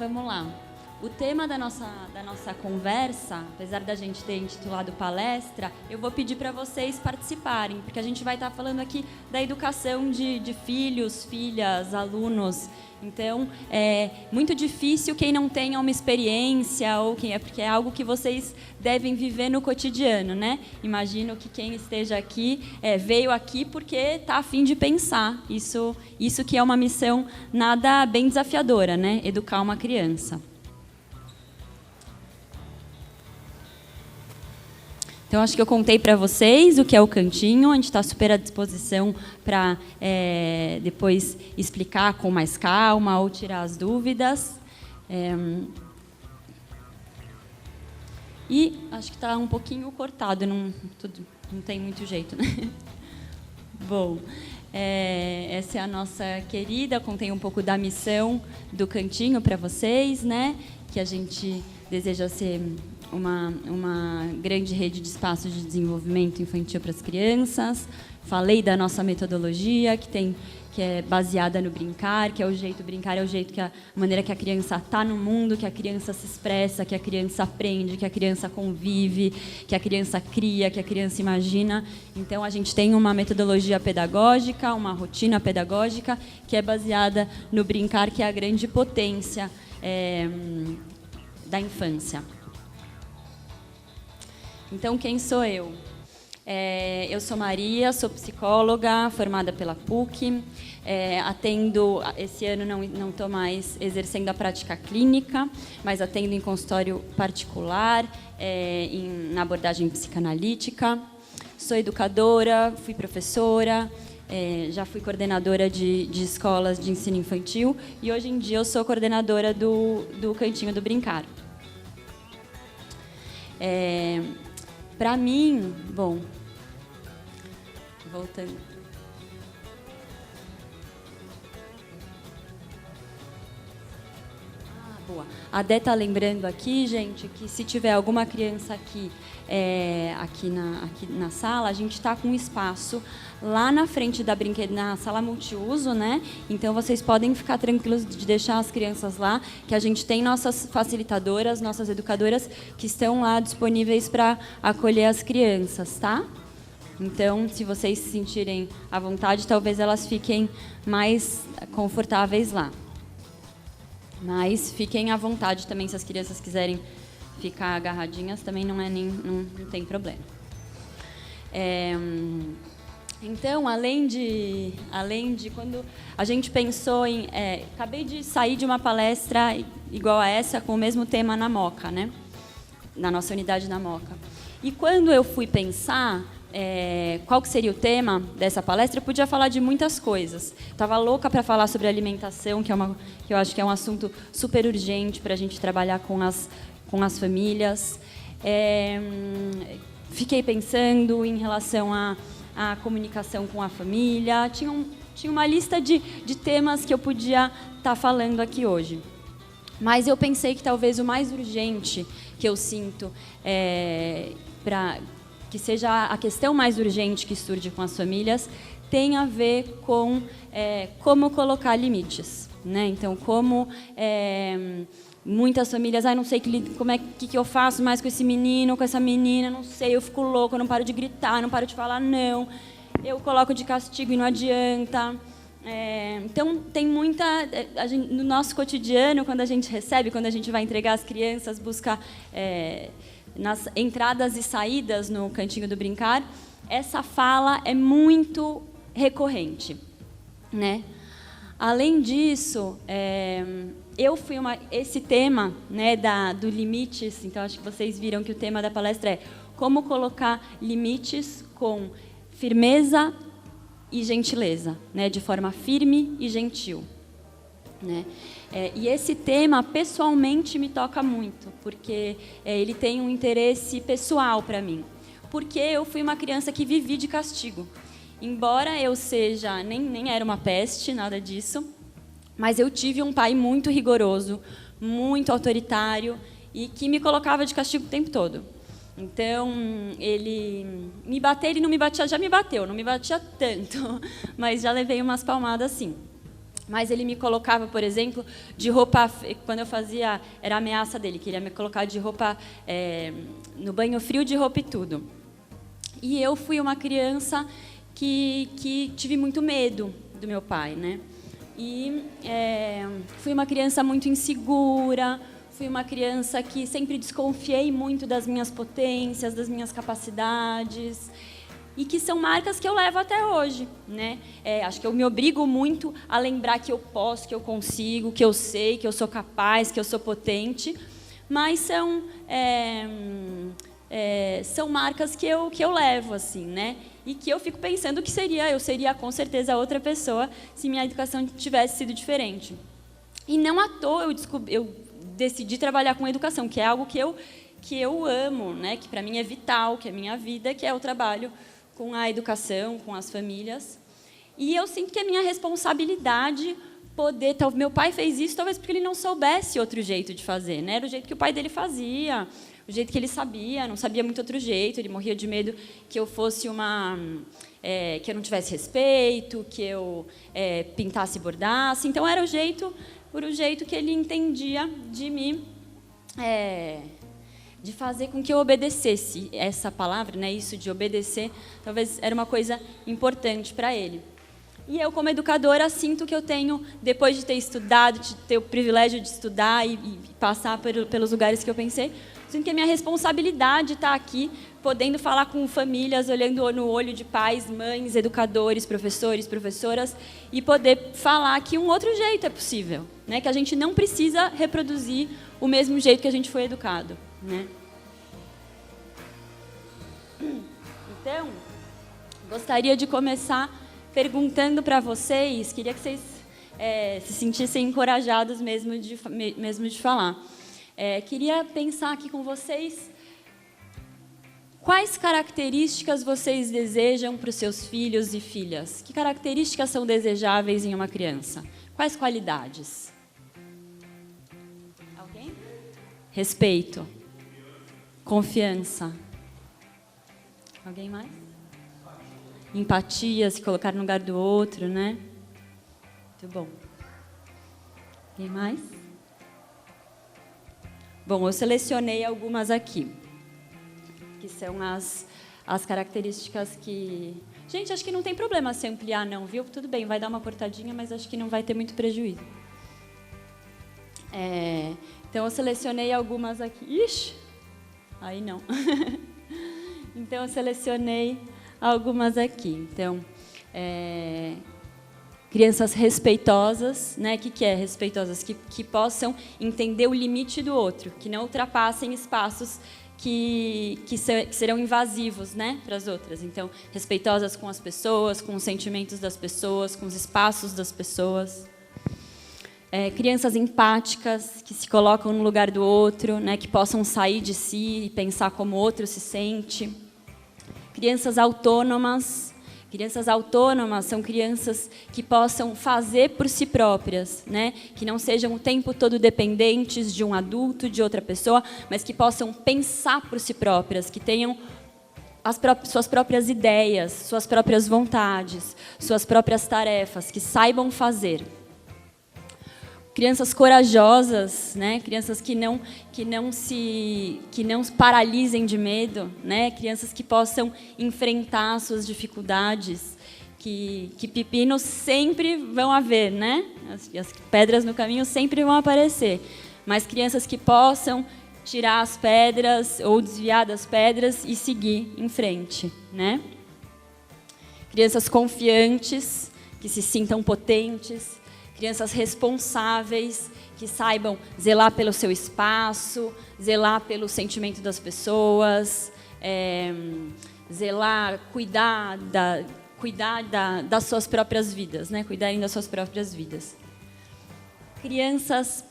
vamos lá. O tema da nossa conversa, apesar da gente ter intitulado palestra, eu vou pedir para vocês participarem, porque a gente vai estar falando aqui da educação de filhos, filhas, alunos. Então, é muito difícil quem não tenha uma experiência, ou porque é algo que vocês devem viver no cotidiano, né? Imagino que quem esteja aqui veio aqui porque está a fim de pensar. Isso que é uma missão nada bem desafiadora, né? Educar uma criança. Então, acho que eu contei para vocês o que é o cantinho. A gente está super à disposição para depois explicar com mais calma ou tirar as dúvidas. E acho que está um pouquinho cortado, não tem muito jeito, né? Bom, essa é a nossa querida. Contei um pouco da missão do cantinho para vocês, né? Que a gente deseja ser uma grande rede de espaços de desenvolvimento infantil para as crianças. Falei da nossa metodologia, que é baseada no brincar, que é o jeito, brincar é o jeito, a maneira que a criança está no mundo, que a criança se expressa, que a criança aprende, que a criança convive, que a criança cria, que a criança imagina. Então, a gente tem uma metodologia pedagógica, uma rotina pedagógica, que é baseada no brincar, que é a grande potência da infância. Então, quem sou eu? Eu sou Maria, sou psicóloga, formada pela PUC. Atendo, esse ano não estou mais exercendo a prática clínica, mas atendo em consultório particular, na abordagem psicanalítica. Sou educadora, fui professora, já fui coordenadora de escolas de ensino infantil e hoje em dia eu sou coordenadora do Cantinho do Brincar. Para mim, bom, voltando. Boa. A Dé está lembrando aqui, gente, que se tiver alguma criança aqui na sala, a gente está com um espaço lá na frente da na sala multiuso, né? Então, vocês podem ficar tranquilos de deixar as crianças lá, que a gente tem nossas facilitadoras, nossas educadoras, que estão lá disponíveis para acolher as crianças, tá? Então, se vocês se sentirem à vontade, talvez elas fiquem mais confortáveis lá. Mas fiquem à vontade também, se as crianças quiserem ficar agarradinhas, também não tem problema. Então, além de quando a gente pensou em... acabei de sair de uma palestra igual a essa, com o mesmo tema na Moca, né? Na nossa unidade na Moca. E quando eu fui pensar qual que seria o tema dessa palestra, eu podia falar de muitas coisas. Estava louca para falar sobre alimentação, que eu acho que é um assunto super urgente para a gente trabalhar com as famílias. Fiquei pensando em relação à comunicação com a família. Tinha uma lista de temas que eu podia estar falando aqui hoje. Mas eu pensei que talvez o mais urgente que eu sinto que seja a questão mais urgente que surge com as famílias, tem a ver com como colocar limites, né? Então, como muitas famílias, não sei que eu faço mais com esse menino, com essa menina, não sei, eu fico louca, eu não paro de gritar, não paro de falar não, eu coloco de castigo e não adianta. Então, tem muita... no nosso cotidiano, quando a gente vai entregar as crianças, busca... nas entradas e saídas no Cantinho do Brincar, essa fala é muito recorrente, né? Além disso, esse tema, né, do limites, então acho que vocês viram que o tema da palestra é como colocar limites com firmeza e gentileza, né, de forma firme e gentil, né? E esse tema, pessoalmente, me toca muito, porque ele tem um interesse pessoal para mim. Porque eu fui uma criança que vivi de castigo. Embora eu seja... Nem era uma peste, nada disso, mas eu tive um pai muito rigoroso, muito autoritário, e que me colocava de castigo o tempo todo. Então, ele não me batia, já me bateu, não me batia tanto, mas já levei umas palmadas, sim. Mas ele me colocava, por exemplo, de roupa... Quando eu fazia, era a ameaça dele, queria me colocar de roupa... no banho frio, de roupa e tudo. E eu fui uma criança que tive muito medo do meu pai, né? E fui uma criança muito insegura, fui uma criança que sempre desconfiei muito das minhas potências, das minhas capacidades... E que são marcas que eu levo até hoje, né? Acho que eu me obrigo muito a lembrar que eu posso, que eu consigo, que eu sei, que eu sou capaz, que eu sou potente, mas são marcas que eu levo, assim, né? E que eu fico pensando que eu seria com certeza outra pessoa se minha educação tivesse sido diferente. E não à toa eu decidi trabalhar com educação, que é algo que eu amo, né? Que para mim é vital, que é a minha vida, que é o trabalho com a educação, com as famílias. E eu sinto que é minha responsabilidade poder... Meu pai fez isso talvez porque ele não soubesse outro jeito de fazer, né? Era o jeito que o pai dele fazia, o jeito que ele sabia, não sabia muito outro jeito, ele morria de medo que eu fosse que eu não tivesse respeito, que eu pintasse e bordasse. Então, era o jeito que ele entendia de me... de fazer com que eu obedecesse. Essa palavra, né, isso de obedecer, talvez era uma coisa importante para ele. E eu, como educadora, sinto que eu tenho, depois de ter estudado, de ter o privilégio de estudar e passar pelos lugares que eu pensei, sinto que a minha responsabilidade está aqui, podendo falar com famílias, olhando no olho de pais, mães, educadores, professores, professoras, e poder falar que um outro jeito é possível, né, que a gente não precisa reproduzir o mesmo jeito que a gente foi educado. Né? Então, gostaria de começar perguntando para vocês, queria que vocês se sentissem encorajados mesmo de falar. Queria pensar aqui com vocês quais características vocês desejam para os seus filhos e filhas. Que características são desejáveis em uma criança? Quais qualidades? Alguém? Respeito. Confiança. Alguém mais? Empatia, se colocar no lugar do outro, né? Muito bom. Alguém mais? Bom, eu selecionei algumas aqui, que são as características que... Gente, acho que não tem problema se ampliar, não, viu? Tudo bem, vai dar uma cortadinha, mas acho que não vai ter muito prejuízo. Então, eu selecionei algumas aqui. Ixi! Aí não. Então, eu selecionei algumas aqui. Então, crianças respeitosas, né? O que é respeitosas? Que possam entender o limite do outro, que não ultrapassem espaços que serão invasivos, né, para as outras. Então, respeitosas com as pessoas, com os sentimentos das pessoas, com os espaços das pessoas. Crianças empáticas, que se colocam no lugar do outro, né, que possam sair de si e pensar como o outro se sente. Crianças autônomas. Crianças autônomas são crianças que possam fazer por si próprias, né, que não sejam o tempo todo dependentes de um adulto, de outra pessoa, mas que possam pensar por si próprias, que tenham suas próprias ideias, suas próprias vontades, suas próprias tarefas, que saibam fazer. Crianças corajosas, né? Crianças que não se paralisem de medo, né? Crianças que possam enfrentar suas dificuldades, que pepinos sempre vão haver, né? As pedras no caminho sempre vão aparecer, mas crianças que possam tirar as pedras ou desviar das pedras e seguir em frente, né? Crianças confiantes, que se sintam potentes. Crianças responsáveis, que saibam zelar pelo seu espaço, zelar pelo sentimento das pessoas, cuidar das suas próprias vidas, né? Cuidarem das suas próprias vidas. Crianças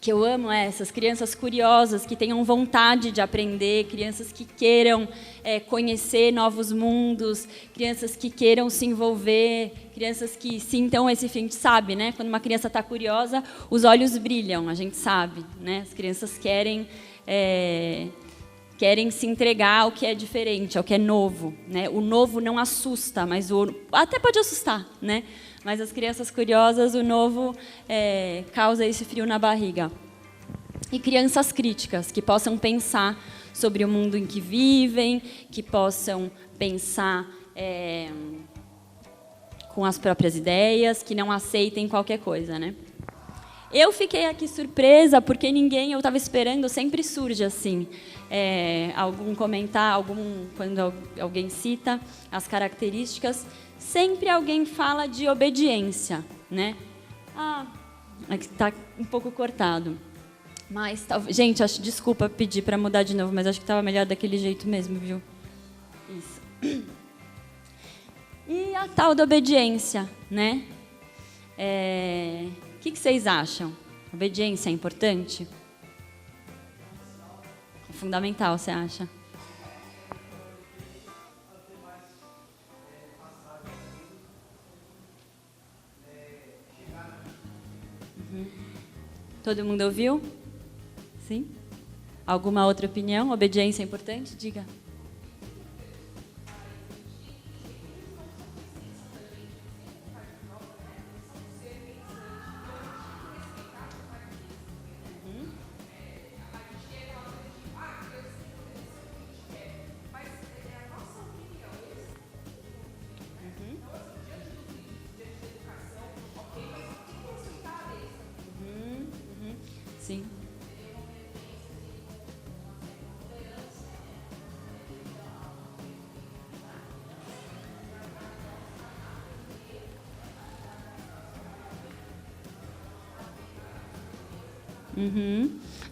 que eu amo, essas crianças curiosas, que tenham vontade de aprender, crianças que queiram conhecer novos mundos, crianças que queiram se envolver, crianças que sintam esse fim, sabe, né? Quando uma criança está curiosa, os olhos brilham, a gente sabe, né? As crianças querem se entregar ao que é diferente, ao que é novo, né? O novo não assusta, mas até pode assustar, né? Mas as crianças curiosas, o novo causa esse frio na barriga. E crianças críticas, que possam pensar sobre o mundo em que vivem, que possam pensar com as próprias ideias, que não aceitem qualquer coisa, né? Eu fiquei aqui surpresa, porque eu estava esperando, sempre surge assim, algum comentário, quando alguém cita as características, sempre alguém fala de obediência, né? Está um pouco cortado. Mas, gente, desculpa pedir para mudar de novo, mas acho que estava melhor daquele jeito mesmo, viu? Isso. E a tal da obediência, né? O que vocês acham? Obediência é importante? É fundamental, você acha? Uhum. Todo mundo ouviu? Sim? Alguma outra opinião? Obediência é importante? Diga. Sim.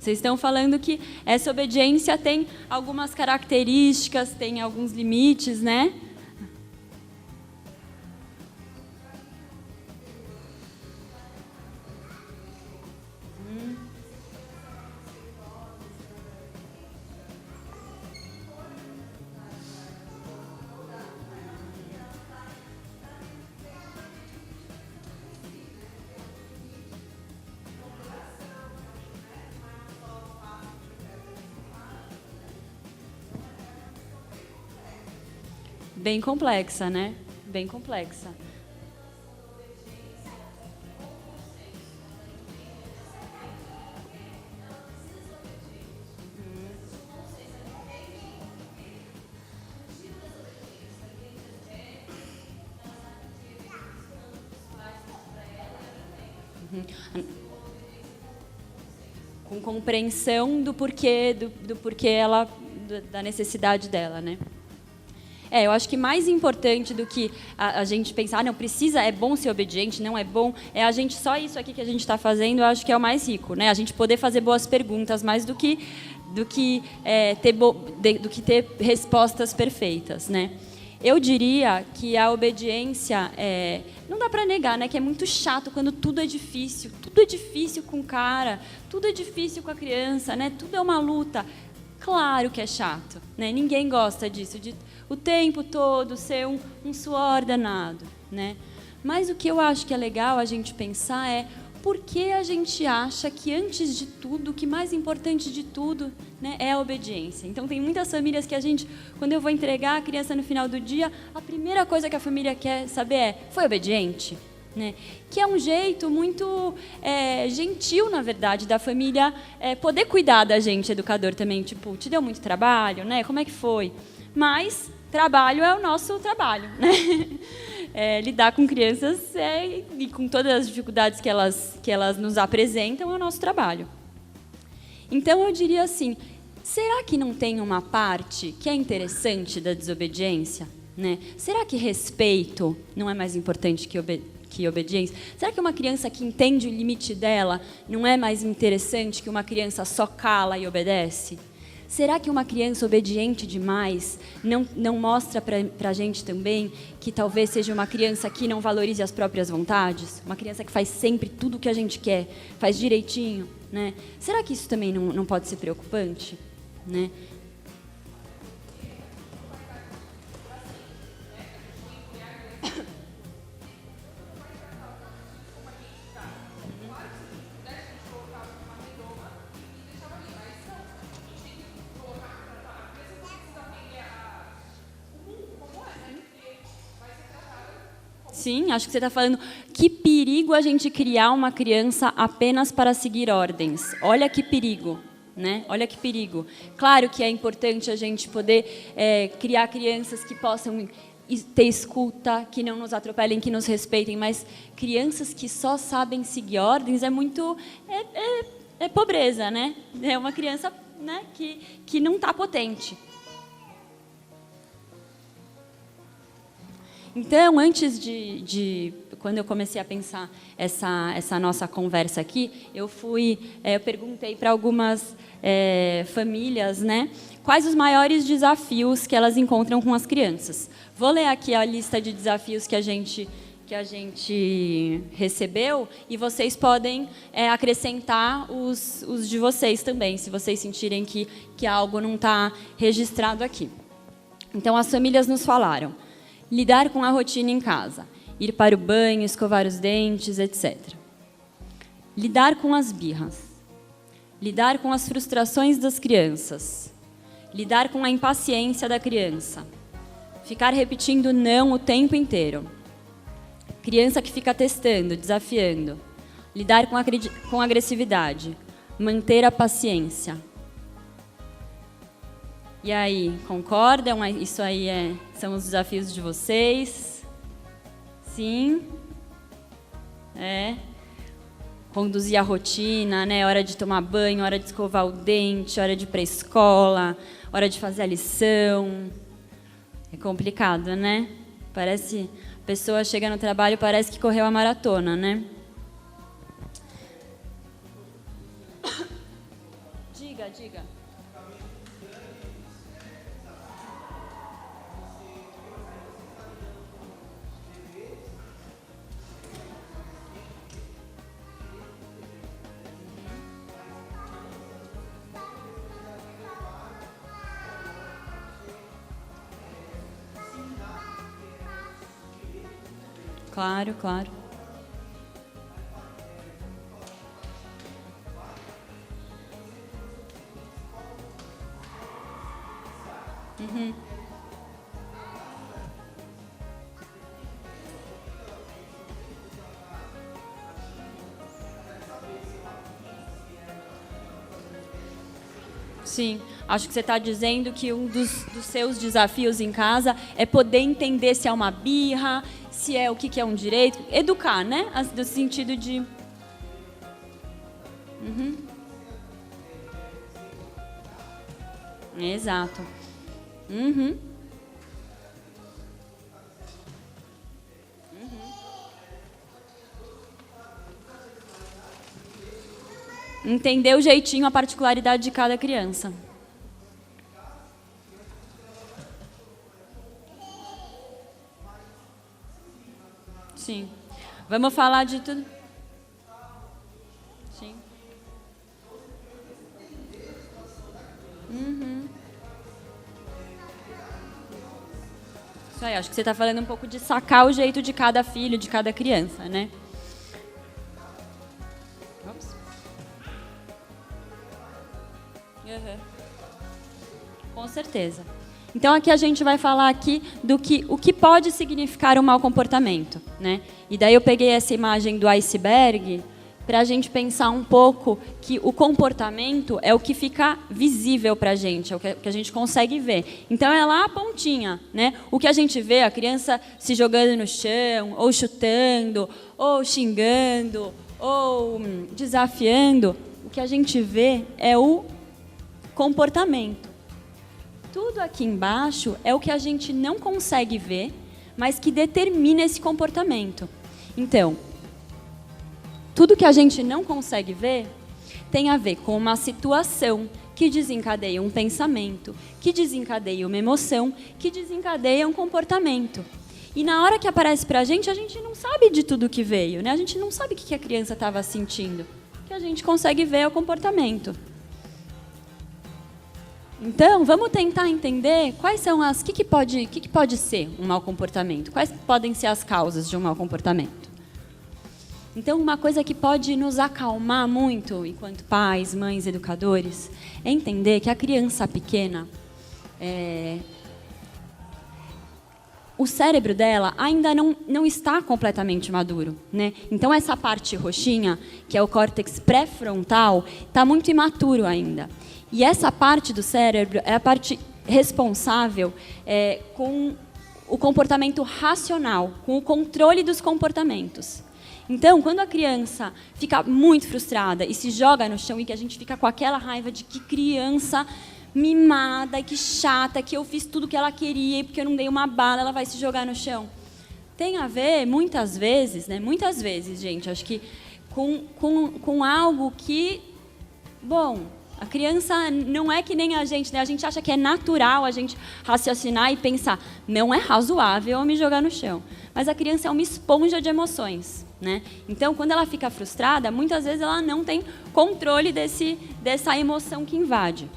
Vocês estão falando que essa obediência tem algumas características, tem alguns limites, né? Bem complexa, né? Bem complexa. Com compreensão do porquê, do porquê da necessidade dela, né? Eu acho que mais importante do que a gente pensar, não precisa, é bom ser obediente, não é bom, a gente, só isso aqui que a gente está fazendo, eu acho que é o mais rico, né? A gente poder fazer boas perguntas, mais do que ter respostas perfeitas, né? Eu diria que a obediência, não dá para negar, né, que é muito chato quando tudo é difícil com o cara, tudo é difícil com a criança, né? Tudo é uma luta. Claro que é chato, né? Ninguém gosta disso, de o tempo todo ser um suor danado, né? Mas o que eu acho que é legal a gente pensar é por que a gente acha que, antes de tudo, o que mais importante de tudo, né, é a obediência. Então, tem muitas famílias que quando eu vou entregar a criança no final do dia, a primeira coisa que a família quer saber foi obediente? Né? Que é um jeito muito gentil, na verdade, da família poder cuidar da gente, educador também. Tipo, te deu muito trabalho, né? Como é que foi? Mas trabalho é o nosso trabalho, né? Lidar com crianças e com todas as dificuldades que elas nos apresentam é o nosso trabalho. Então, eu diria assim, será que não tem uma parte que é interessante da desobediência? Né? Será que respeito não é mais importante que obediência? Será que uma criança que entende o limite dela não é mais interessante que uma criança só cala e obedece? Será que uma criança obediente demais não mostra para a gente também que talvez seja uma criança que não valorize as próprias vontades? Uma criança que faz sempre tudo o que a gente quer, faz direitinho, né? Será que isso também não pode ser preocupante? Né? Sim, acho que você está falando que perigo a gente criar uma criança apenas para seguir ordens. Olha que perigo, né? Olha que perigo. Claro que é importante a gente poder criar crianças que possam ter escuta, que não nos atropelem, que nos respeitem, mas crianças que só sabem seguir ordens é muito... é pobreza, né? É uma criança, né, que não está potente. Então, antes quando eu comecei a pensar essa nossa conversa aqui, eu perguntei para algumas famílias, né, quais os maiores desafios que elas encontram com as crianças. Vou ler aqui a lista de desafios que a gente recebeu e vocês podem acrescentar os de vocês também, se vocês sentirem que algo não está registrado aqui. Então, as famílias nos falaram: lidar com a rotina em casa, ir para o banho, escovar os dentes, etc. Lidar com as birras. Lidar com as frustrações das crianças. Lidar com a impaciência da criança. Ficar repetindo não o tempo inteiro. Criança que fica testando, desafiando. Lidar com agressividade. Manter a paciência. E aí, concordam? Isso aí são os desafios de vocês? Sim? Conduzir a rotina, né? Hora de tomar banho, hora de escovar o dente, hora de ir para a escola, hora de fazer a lição. É complicado, né? Parece... A pessoa chega no trabalho, parece que correu a maratona, né? Diga. Claro. Uhum. Sim, acho que você está dizendo que um dos seus desafios em casa é poder entender se é uma birra, se é o que é um direito, educar, né? No sentido de... Uhum. Exato. Uhum. Entender o jeitinho, a particularidade de cada criança. Sim. Vamos falar de tudo. Sim. Uhum. Isso aí, acho que você está falando um pouco de sacar o jeito de cada filho, de cada criança, né? Ops. Uhum. Com certeza. Então, aqui a gente vai falar aqui o que pode significar um mau comportamento, né? E daí eu peguei essa imagem do iceberg para a gente pensar um pouco que o comportamento é o que fica visível para a gente, é o que a gente consegue ver. Então, é lá a pontinha, né? O que a gente vê, a criança se jogando no chão, ou chutando, ou xingando, ou desafiando, o que a gente vê é o comportamento. Tudo aqui embaixo é o que a gente não consegue ver, mas que determina esse comportamento. Então, tudo que a gente não consegue ver tem a ver com uma situação que desencadeia um pensamento, que desencadeia uma emoção, que desencadeia um comportamento. E na hora que aparece para a gente não sabe de tudo que veio, né? A gente não sabe o que a criança estava sentindo. O que a gente consegue ver é o comportamento. Então, vamos tentar entender quais são o que pode ser um mau comportamento, quais podem ser as causas de um mau comportamento. Então, uma coisa que pode nos acalmar muito, enquanto pais, mães, educadores, é entender que a criança pequena, o cérebro dela ainda não está completamente maduro, né? Então, essa parte roxinha, que é o córtex pré-frontal, está muito imaturo ainda. E essa parte do cérebro é a parte responsável com o comportamento racional, com o controle dos comportamentos. Então, quando a criança fica muito frustrada e se joga no chão e que a gente fica com aquela raiva de que criança mimada e que chata, que eu fiz tudo que ela queria e porque eu não dei uma bala, ela vai se jogar no chão. Tem a ver, muitas vezes, né? Muitas vezes, gente, acho que com algo que, bom, a criança não é que nem a gente, né? A gente acha que é natural a gente raciocinar e pensar, não é razoável eu me jogar no chão. Mas a criança é uma esponja de emoções, né? Então, quando ela fica frustrada, muitas vezes ela não tem controle dessa emoção que invade.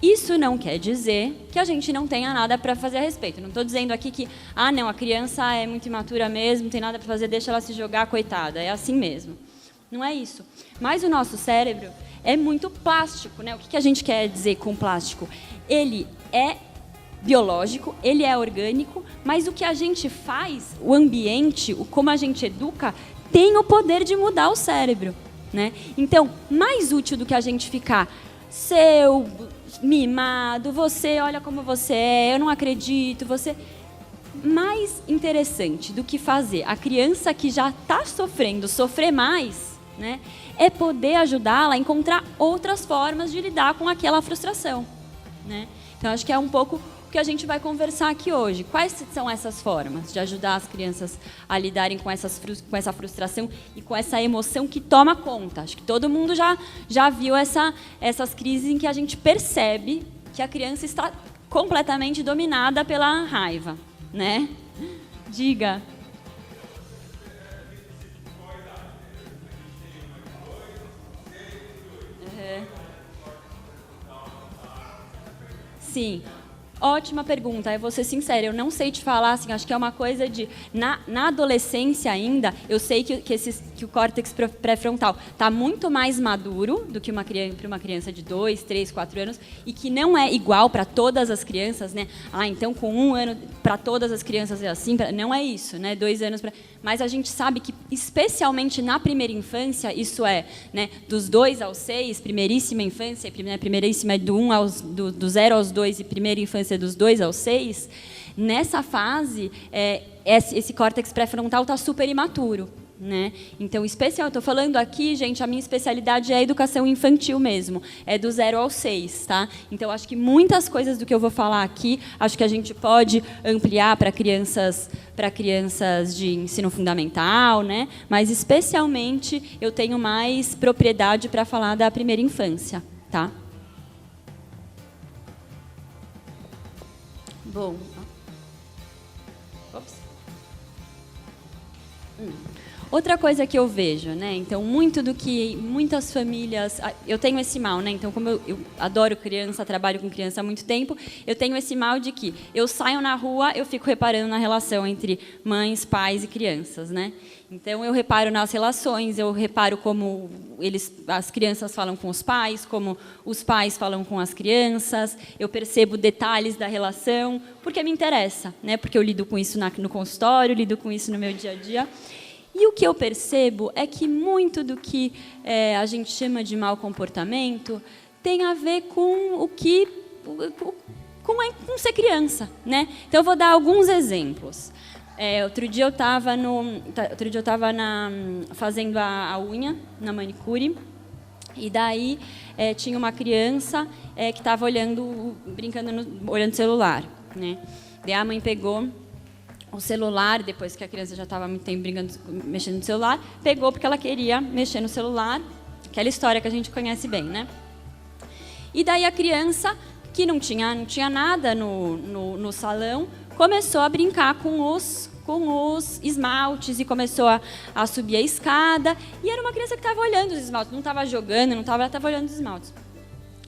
Isso não quer dizer que a gente não tenha nada para fazer a respeito. Não estou dizendo aqui que, não, a criança é muito imatura mesmo, não tem nada para fazer, deixa ela se jogar, coitada. É assim mesmo. Não é isso. Mas o nosso cérebro é muito plástico, né? O que a gente quer dizer com plástico? Ele é biológico, ele é orgânico, mas o que a gente faz, o ambiente, como a gente educa, tem o poder de mudar o cérebro, né? Então, mais útil do que a gente ficar seu mimado, você, olha como você é, eu não acredito, você... Mais interessante do que fazer a criança que já está sofrendo sofrer mais, né, é poder ajudá-la a encontrar outras formas de lidar com aquela frustração, né? Então, acho que é um pouco o que a gente vai conversar aqui hoje. Quais são essas formas de ajudar as crianças a lidarem com essa frustração e com essa emoção que toma conta? Acho que todo mundo já viu essas crises em que a gente percebe que a criança está completamente dominada pela raiva, né? Diga. Sim. Ótima pergunta. Eu vou ser sincera, eu não sei te falar, assim, acho que é uma coisa de... Na adolescência ainda, eu sei que o córtex pré-frontal está muito mais maduro do que para uma criança de 2, 3, 4 anos, e que não é igual para todas as crianças, né? Então, com 1 ano, para todas as crianças é assim, não é isso, né? 2 anos para... Mas a gente sabe que, especialmente na primeira infância, isso é, né, dos 2 aos 6, primeiríssima infância, primeiríssima é do 0 aos 2 e primeira infância dos 2 aos 6, nessa fase, esse córtex pré-frontal está super imaturo, né? Então, estou falando aqui, gente, a minha especialidade é a educação infantil mesmo, é do 0 ao 6, tá? Então, acho que muitas coisas do que eu vou falar aqui, acho que a gente pode ampliar para crianças de ensino fundamental, né? Mas, especialmente, eu tenho mais propriedade para falar da primeira infância, tá? Bom. Ops. Outra coisa que eu vejo, né? Então, muito do que muitas famílias... Eu tenho esse mal, né? Então, como eu adoro criança, trabalho com criança há muito tempo, eu tenho esse mal de que eu saio na rua, eu fico reparando na relação entre mães, pais e crianças, né? Então, eu reparo nas relações, eu reparo como as crianças falam com os pais, como os pais falam com as crianças, eu percebo detalhes da relação, porque me interessa, né? Porque eu lido com isso no consultório, lido com isso no meu dia a dia. E o que eu percebo é que muito do que a gente chama de mau comportamento tem a ver com com ser criança, né? Então, eu vou dar alguns exemplos. Outro dia eu estava fazendo a unha na manicure, e daí tinha uma criança que estava olhando o celular, né? Daí a mãe pegou o celular, depois que a criança já estava há muito tempo mexendo no celular, pegou porque ela queria mexer no celular, aquela história que a gente conhece bem, né? E daí a criança, que não tinha nada no salão, começou a brincar com os esmaltes e começou a subir a escada. E era uma criança que estava olhando os esmaltes, não estava jogando, ela estava olhando os esmaltes.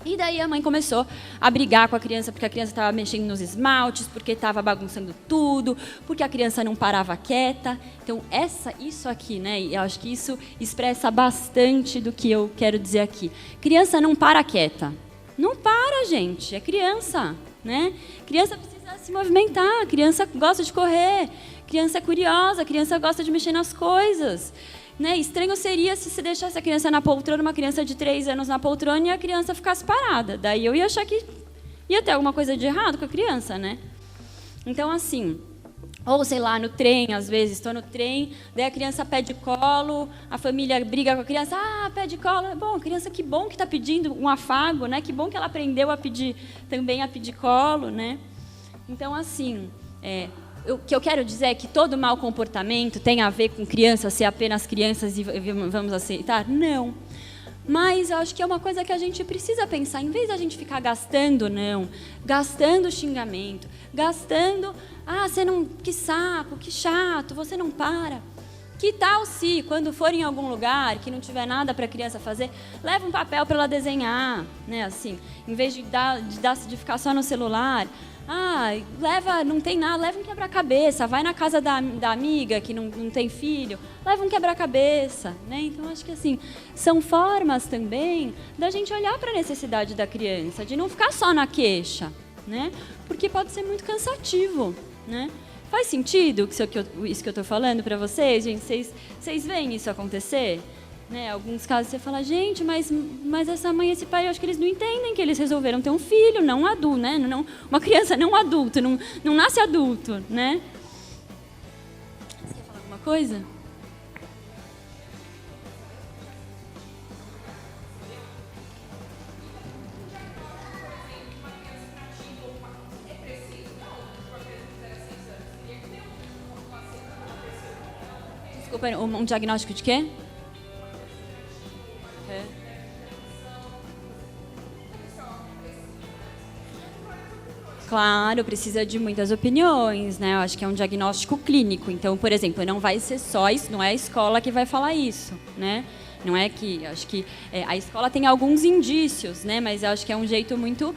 E daí a mãe começou a brigar com a criança, porque a criança estava mexendo nos esmaltes, porque estava bagunçando tudo, porque a criança não parava quieta. Então, isso aqui, né? Eu acho que isso expressa bastante do que eu quero dizer aqui. Criança não para quieta. Não para, gente. É criança, né? Criança precisa se movimentar, a criança gosta de correr, a criança é curiosa, a criança gosta de mexer nas coisas. Né? Estranho seria se você deixasse a criança na poltrona, uma criança de 3 anos na poltrona, e a criança ficasse parada. Daí eu ia achar que ia ter alguma coisa de errado com a criança, né? Então, assim, ou sei lá, no trem, às vezes, estou no trem, daí a criança pede colo, a família briga com a criança, pede colo. Bom, a criança, que bom que está pedindo um afago, né? Que bom que ela aprendeu a pedir, também a pedir colo, né? Então, assim, o que eu quero dizer é que todo mau comportamento tem a ver com crianças, ser apenas crianças e vamos aceitar? Não. Mas eu acho que é uma coisa que a gente precisa pensar. Em vez da gente ficar gastando xingamento, gastando, você não, que saco, que chato, você não para. Que tal se, quando for em algum lugar que não tiver nada para a criança fazer, leva um papel para ela desenhar, né? Assim, em vez de ficar só no celular. Não tem nada, leva um quebra-cabeça, vai na casa da amiga que não tem filho, leva um quebra-cabeça, né? Então, acho que assim, são formas também da gente olhar para a necessidade da criança, de não ficar só na queixa, né? Porque pode ser muito cansativo, né? Faz sentido isso que eu estou falando para vocês, gente? Vocês veem isso acontecer? Né? Alguns casos você fala, gente, mas essa mãe e esse pai, eu acho que eles não entendem que eles resolveram ter um filho, não um adulto, né? Não, uma criança, não um adulto, não nasce adulto, né? Você quer falar alguma coisa? Desculpa, um diagnóstico de quê? Claro, precisa de muitas opiniões, né? Eu acho que é um diagnóstico clínico. Então, por exemplo, não vai ser só isso, não é a escola que vai falar isso, né? Não é que, acho que a escola tem alguns indícios, né? Mas eu acho que é um jeito muito,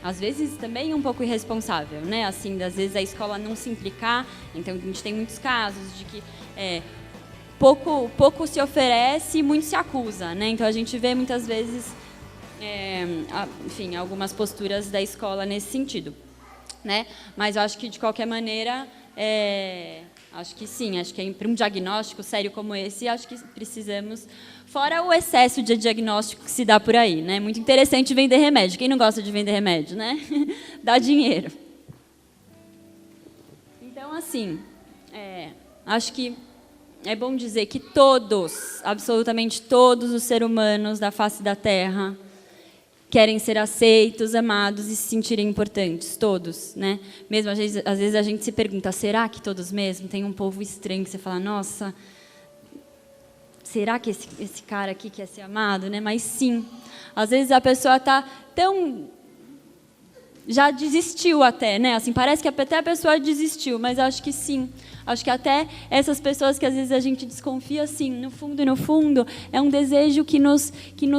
às vezes também um pouco irresponsável, né? Assim, às vezes a escola não se implicar. Então, a gente tem muitos casos de que pouco se oferece e muito se acusa, né? Então, a gente vê muitas vezes enfim, algumas posturas da escola nesse sentido, né? Mas eu acho que, de qualquer maneira, acho que sim, acho que para um diagnóstico sério como esse, acho que precisamos, fora o excesso de diagnóstico que se dá por aí, né? Muito interessante vender remédio. Quem não gosta de vender remédio, né? Dá dinheiro. Então, assim, acho que é bom dizer que todos, absolutamente todos os seres humanos da face da Terra querem ser aceitos, amados e se sentirem importantes, todos, né? Mesmo às vezes a gente se pergunta, será que todos mesmo? Tem um povo estranho que você fala, nossa, será que esse cara aqui quer ser amado, né? Mas sim, às vezes a pessoa está tão... já desistiu até, né? Assim, parece que até a pessoa desistiu, mas acho que sim. Acho que até essas pessoas que às vezes a gente desconfia, assim, no fundo, é um desejo que nos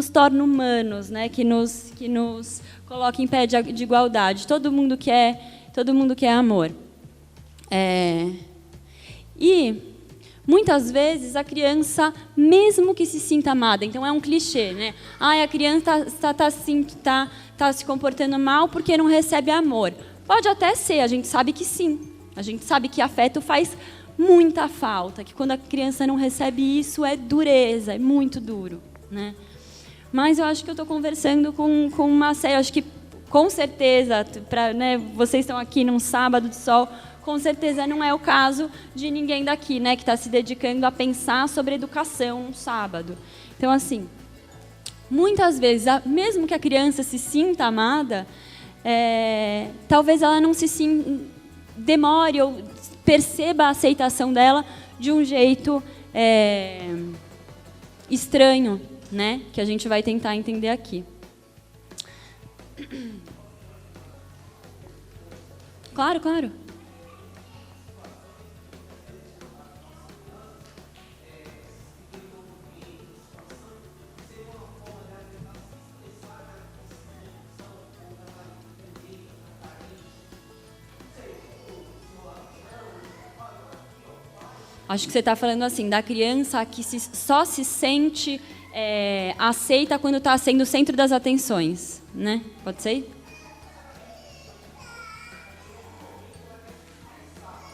torna humanos, né? Que nos coloca em pé de igualdade. Todo mundo quer amor. E muitas vezes a criança, mesmo que se sinta amada, então é um clichê, né? A criança está se comportando mal porque não recebe amor. Pode até ser, a gente sabe que sim. A gente sabe que afeto faz muita falta, que quando a criança não recebe isso é dureza, é muito duro, né? Mas eu acho que eu estou conversando com uma série, acho que com certeza, né, vocês estão aqui num sábado de sol, com certeza não é o caso de ninguém daqui, né, que está se dedicando a pensar sobre educação um sábado. Então, assim, muitas vezes, mesmo que a criança se sinta amada, talvez ela não se sinta... demore ou perceba a aceitação dela de um jeito estranho, né? Que a gente vai tentar entender aqui. Claro, claro. Acho que você está falando assim, da criança que só se sente aceita quando está sendo o centro das atenções, né? Pode ser?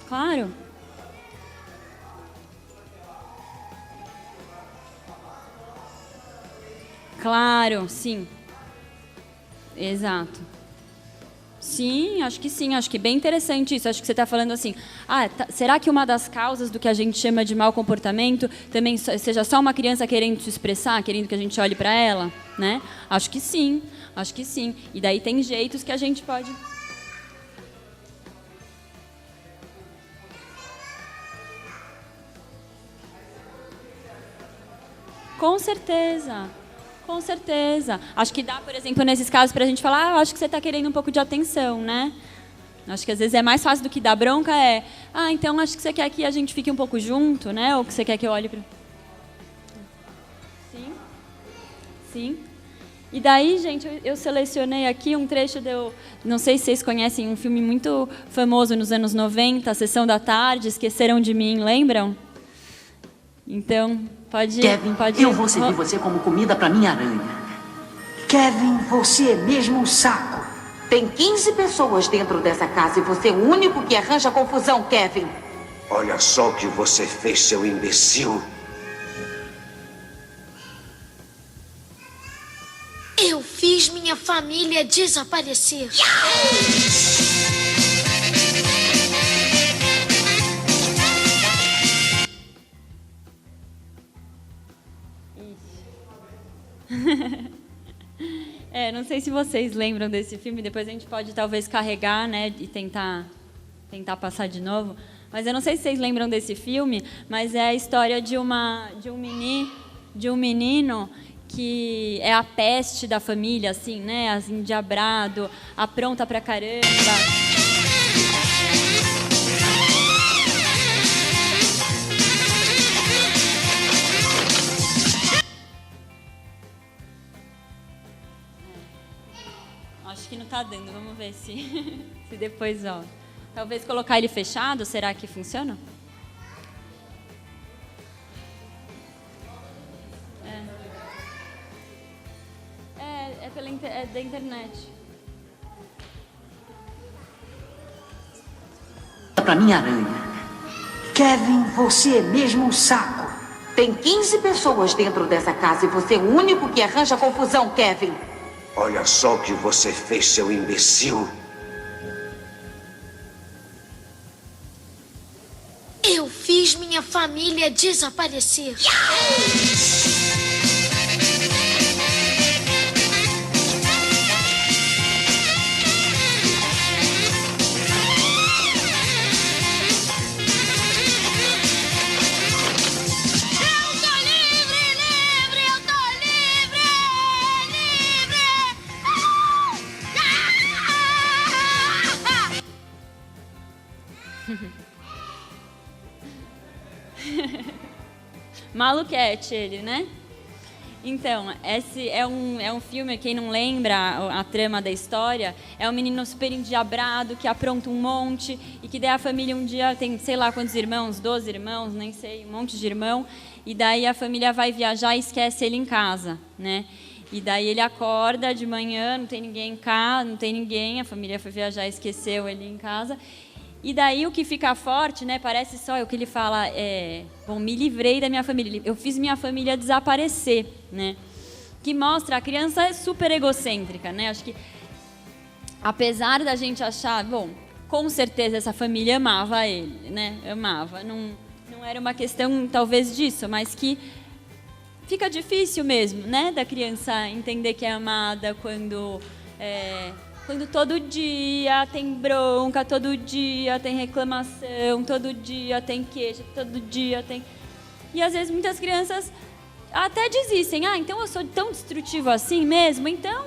Claro. Claro, sim. Exato. Sim, acho que sim. Acho que é bem interessante isso. Acho que você está falando assim, será que uma das causas do que a gente chama de mau comportamento também seja só uma criança querendo se expressar, querendo que a gente olhe para ela? Né? Acho que sim, acho que sim. E daí tem jeitos que a gente pode... Com certeza. Com certeza. Acho que dá, por exemplo, nesses casos, para a gente falar, acho que você está querendo um pouco de atenção, né? Acho que às vezes é mais fácil do que dar bronca, então acho que você quer que a gente fique um pouco junto, né? Ou que você quer que eu olhe para... Sim. Sim. E daí, gente, eu selecionei aqui um trecho não sei se vocês conhecem um filme muito famoso nos anos 90, Sessão da Tarde, Esqueceram de Mim, lembram? Então, pode... Kevin, eu vou servir você como comida para minha aranha. Kevin, você é mesmo um saco. Tem 15 pessoas dentro dessa casa e você é o único que arranja confusão, Kevin. Olha só o que você fez, seu imbecil. Eu fiz minha família desaparecer. Não sei se vocês lembram desse filme, depois a gente pode talvez carregar, né, e tentar passar de novo. Mas eu não sei se vocês lembram desse filme, mas é a história de um menino que é a peste da família, assim, né, assim, endiabrado, apronta pra caramba. Acho que não está dando, vamos ver se depois, talvez colocar ele fechado, será que funciona? É da internet. Para minha aranha. Kevin, você é mesmo um saco. Tem 15 pessoas dentro dessa casa e você é o único que arranja confusão, Kevin. Olha só o que você fez, seu imbecil. Eu fiz minha família desaparecer. Maluquete ele, né? Então, esse é um filme, quem não lembra a trama da história, é um menino super endiabrado que apronta um monte e que daí a família um dia tem, sei lá quantos irmãos, 12 irmãos, nem sei, um monte de irmão, e daí a família vai viajar e esquece ele em casa, né? E daí ele acorda de manhã, não tem ninguém em casa, não tem ninguém, a família foi viajar e esqueceu ele em casa. E daí o que fica forte, né, parece só o que ele fala, bom, me livrei da minha família, eu fiz minha família desaparecer, né? Que mostra a criança é super egocêntrica, né? Acho que apesar da gente achar, bom, com certeza essa família amava ele, né? Amava, não era uma questão talvez disso, mas que fica difícil mesmo, né, da criança entender que é amada quando todo dia tem bronca, todo dia tem reclamação, todo dia tem queixa, todo dia tem... E às vezes muitas crianças até desistem. Então eu sou tão destrutivo assim mesmo? Então,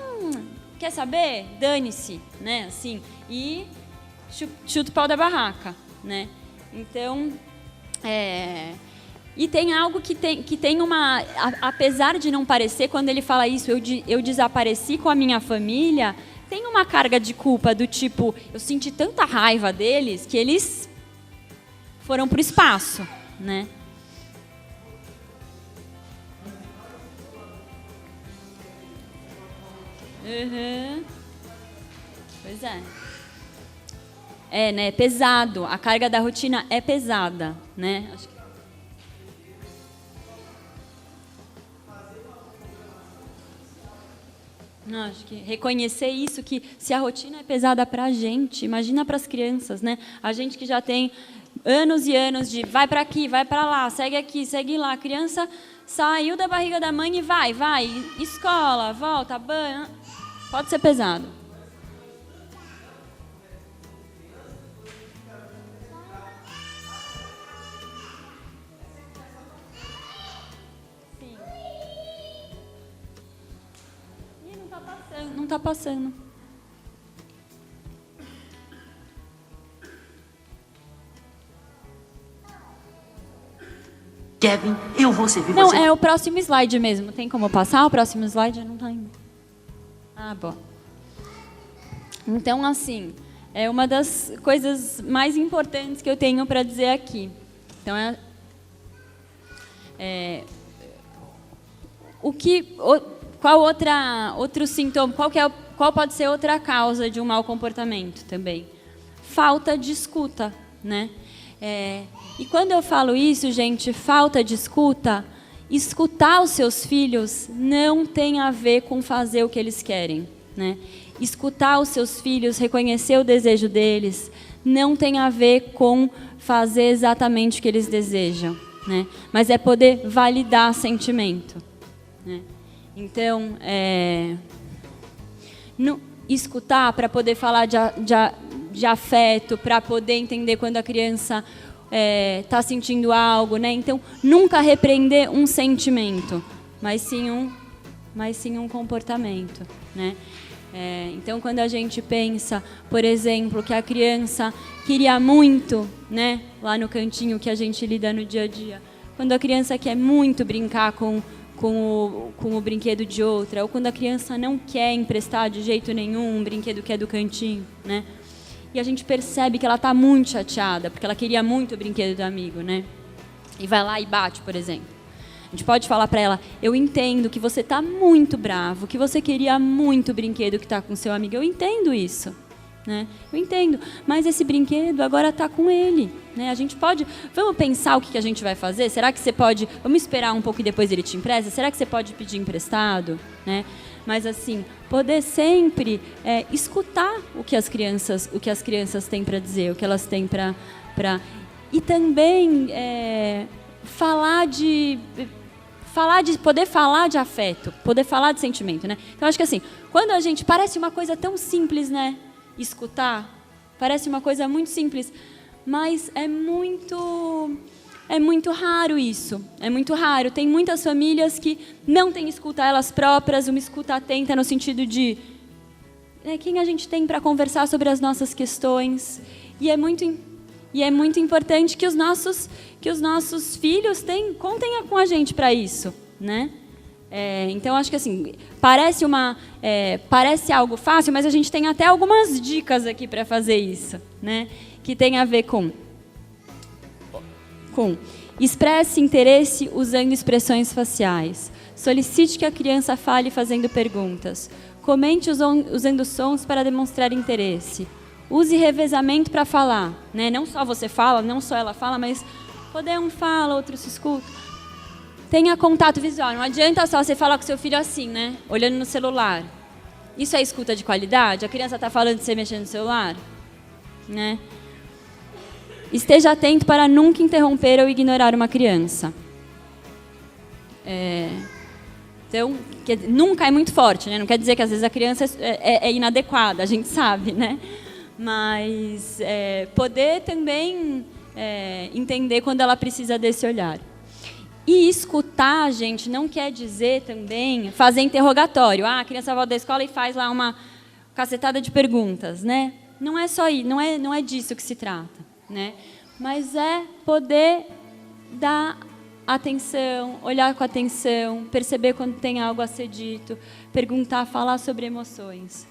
quer saber? Dane-se, né? Assim, e chuta o pau da barraca, né? Então, e tem algo que tem uma... Apesar de não parecer, quando ele fala isso, eu desapareci com a minha família... Tem uma carga de culpa do tipo, eu senti tanta raiva deles que eles foram para o espaço, né? Uhum. Pois é. né? É pesado. A carga da rotina é pesada, né? Acho que reconhecer isso, que se a rotina é pesada para a gente, imagina para as crianças, né? A gente que já tem anos e anos de vai para aqui, vai para lá, segue aqui, segue lá. A criança saiu da barriga da mãe e vai, escola, volta, banho. Pode ser pesado. Sim. Ih, não está passando, não está passando. Kevin, eu vou servir Não, você. é o próximo slide mesmo. Tem como passar o próximo slide? Não está indo. Ah, bom. Então, assim, é uma das coisas mais importantes que eu tenho para dizer aqui. Então, qual outro sintoma? Qual pode ser outra causa de um mau comportamento também? Falta de escuta, né? E quando eu falo isso, gente, falta de escuta, escutar os seus filhos não tem a ver com fazer o que eles querem, né? Escutar os seus filhos, reconhecer o desejo deles, não tem a ver com fazer exatamente o que eles desejam, né? Mas é poder validar sentimento, né? Então, escutar para poder falar de afeto, para poder entender quando a criança está sentindo algo, né? Então, nunca repreender um sentimento, mas sim um comportamento, né? Então, quando a gente pensa, por exemplo, que a criança queria muito, né, lá no cantinho que a gente lida no dia a dia, quando a criança quer muito brincar com o brinquedo de outra, ou quando a criança não quer emprestar de jeito nenhum um brinquedo que é do cantinho, né? E a gente percebe que ela está muito chateada, porque ela queria muito o brinquedo do amigo, né? E vai lá e bate, por exemplo. A gente pode falar para ela, eu entendo que você está muito bravo, que você queria muito o brinquedo que está com seu amigo. Eu entendo isso, né? Eu entendo, mas esse brinquedo agora está com ele, né? A gente pode... Vamos pensar o que a gente vai fazer? Será que você pode... Vamos esperar um pouco e depois ele te empresta? Será que você pode pedir emprestado, né? Mas, assim, poder sempre escutar o que as crianças têm para dizer, o que elas têm para... E também poder falar de afeto, poder falar de sentimento, né? Então, acho que, assim, quando a gente... Parece uma coisa tão simples, né? Escutar. Parece uma coisa muito simples, mas é muito raro isso. É muito raro. Tem muitas famílias que não têm escuta elas próprias, uma escuta atenta no sentido de quem a gente tem para conversar sobre as nossas questões. E é muito importante que os nossos filhos contem com a gente para isso, né? Então, acho que, assim, parece algo fácil, mas a gente tem até algumas dicas aqui para fazer isso, né? Que tem a ver com expresse interesse usando expressões faciais. Solicite que a criança fale fazendo perguntas. Comente usando sons para demonstrar interesse. Use revezamento para falar, né? Não só você fala, não só ela fala, mas poder um fala, outro se escuta. Tenha contato visual. Não adianta só você falar com seu filho assim, né? Olhando no celular. Isso é escuta de qualidade? A criança está falando de você mexendo no celular? Né? Esteja atento para nunca interromper ou ignorar uma criança. Então, nunca é muito forte, né? Não quer dizer que às vezes a criança é inadequada, a gente sabe, né? Mas poder também entender quando ela precisa desse olhar. E escutar, gente, não quer dizer também fazer interrogatório. A criança volta da escola e faz lá uma cacetada de perguntas, né? Não é só isso, não é disso que se trata, né? Mas é poder dar atenção, olhar com atenção, perceber quando tem algo a ser dito, perguntar, falar sobre emoções.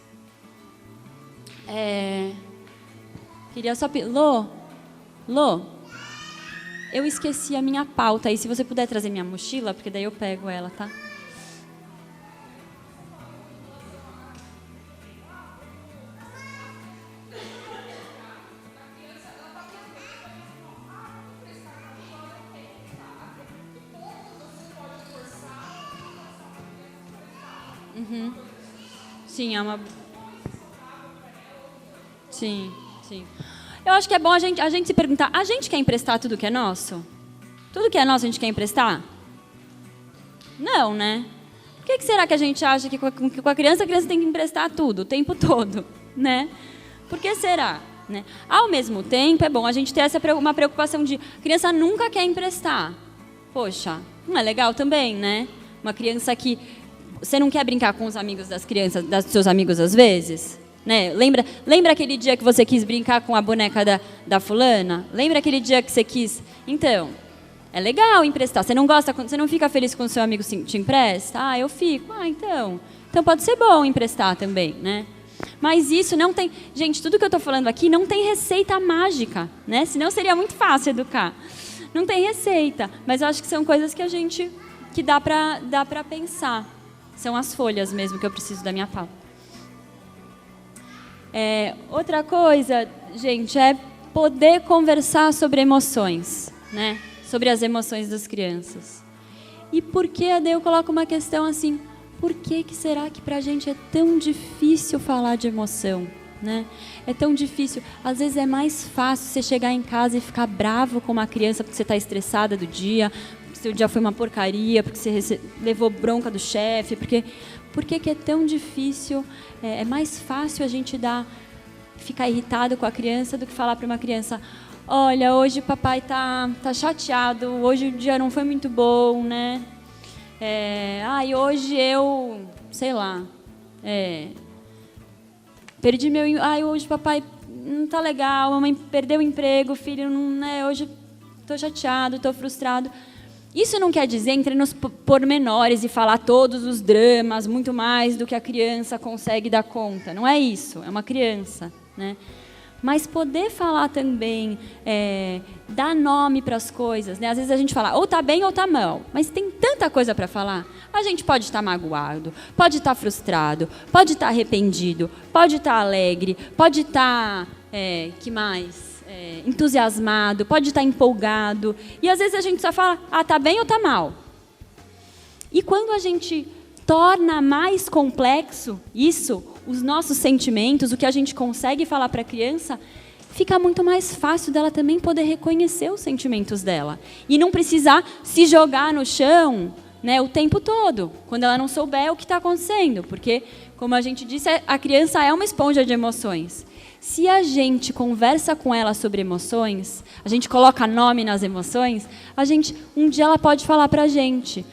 Queria só... Lô, eu esqueci a minha pauta aí. Se você puder trazer minha mochila, porque daí eu pego ela, tá? Sim, é uma... Sim, sim. Eu acho que é bom a gente se perguntar, a gente quer emprestar tudo que é nosso? Tudo que é nosso a gente quer emprestar? Não, né? Por que será que a gente acha que com a criança tem que emprestar tudo, o tempo todo, né? Por que será? Né? Ao mesmo tempo, é bom a gente ter uma preocupação de a criança nunca quer emprestar. Poxa, não é legal também, né? Uma criança que... Você não quer brincar com os amigos das crianças, dos seus amigos às vezes? Né? Lembra aquele dia que você quis brincar com a boneca da fulana? Lembra aquele dia que você quis... Então, é legal emprestar. Você não gosta, você não fica feliz quando seu amigo te empresta? Ah, eu fico. Ah, então pode ser bom emprestar também, né? Mas isso não tem... Gente, tudo que eu estou falando aqui não tem receita mágica, né? Senão seria muito fácil educar. Não tem receita, mas eu acho que são coisas que que dá para pensar. São as folhas mesmo que eu preciso da minha fala. Outra coisa, gente, é poder conversar sobre emoções, né? Sobre as emoções das crianças. E por que, eu coloco uma questão assim, por que será que para a gente é tão difícil falar de emoção? Né? É tão difícil. Às vezes é mais fácil você chegar em casa e ficar bravo com uma criança porque você está estressada do dia, porque seu dia foi uma porcaria, porque você levou bronca do chefe. Por que é tão difícil? É mais fácil a gente ficar irritado com a criança do que falar para uma criança: olha, hoje o papai tá chateado, hoje o dia não foi muito bom, né? E hoje eu, sei lá, perdi meu... hoje papai não tá legal, a mamãe perdeu o emprego, o filho não... Né, hoje estou chateado, estou frustrado. Isso não quer dizer entrar nos pormenores e falar todos os dramas, muito mais do que a criança consegue dar conta. Não é isso, é uma criança, né? Mas poder falar também, dar nome para as coisas, né? Às vezes a gente fala, ou tá bem ou tá mal, mas tem tanta coisa para falar. A gente pode estar magoado, pode estar frustrado, pode estar arrependido, pode estar alegre, pode estar, que mais? Entusiasmado, pode estar empolgado. E às vezes a gente só fala, tá bem ou tá mal. E quando a gente torna mais complexo isso, os nossos sentimentos, o que a gente consegue falar para a criança, fica muito mais fácil dela também poder reconhecer os sentimentos dela. E não precisar se jogar no chão, né, o tempo todo, quando ela não souber o que está acontecendo. Porque, como a gente disse, a criança é uma esponja de emoções. Se a gente conversa com ela sobre emoções, a gente coloca nome nas emoções, um dia ela pode falar para a gente: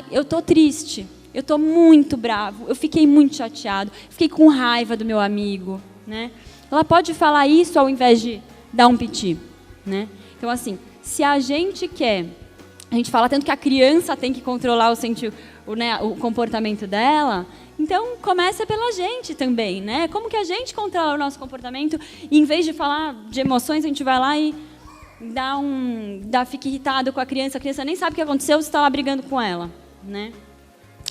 eu estou triste. Eu estou muito bravo, eu fiquei muito chateado, fiquei com raiva do meu amigo, né? Ela pode falar isso ao invés de dar um piti, né? Então, assim, se a gente quer... A gente fala tanto que a criança tem que controlar o comportamento dela, então começa pela gente também, né? Como que a gente controla o nosso comportamento e, em vez de falar de emoções, a gente vai lá e fica irritado com a criança nem sabe o que aconteceu, você está lá brigando com ela, né?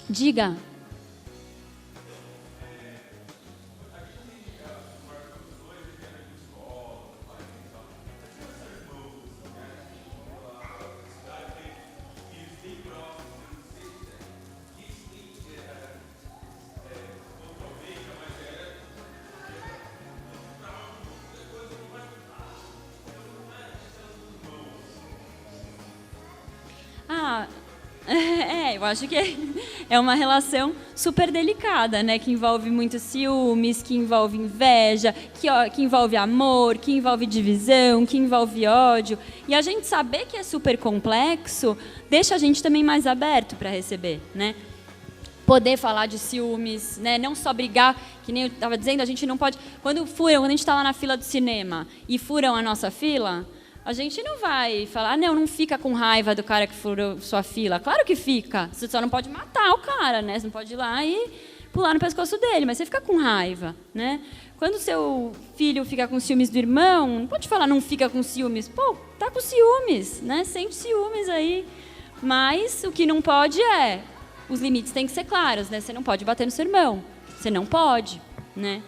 Diga. Eu acho que é uma relação super delicada, né? Que envolve muito ciúmes, que envolve inveja, que envolve amor, que envolve divisão, que envolve ódio. E a gente saber que é super complexo deixa a gente também mais aberto para receber, né? Poder falar de ciúmes, né? Não só brigar, que nem eu estava dizendo, a gente não pode... Quando a gente está lá na fila do cinema e furam a nossa fila... A gente não vai falar, não fica com raiva do cara que furou sua fila. Claro que fica. Você só não pode matar o cara, né? Você não pode ir lá e pular no pescoço dele, mas você fica com raiva, né? Quando seu filho fica com ciúmes do irmão, não pode falar, não fica com ciúmes. Pô, tá com ciúmes, né? Sente ciúmes aí. Mas o que não pode os limites têm que ser claros, né? Você não pode bater no seu irmão. Você não pode, né?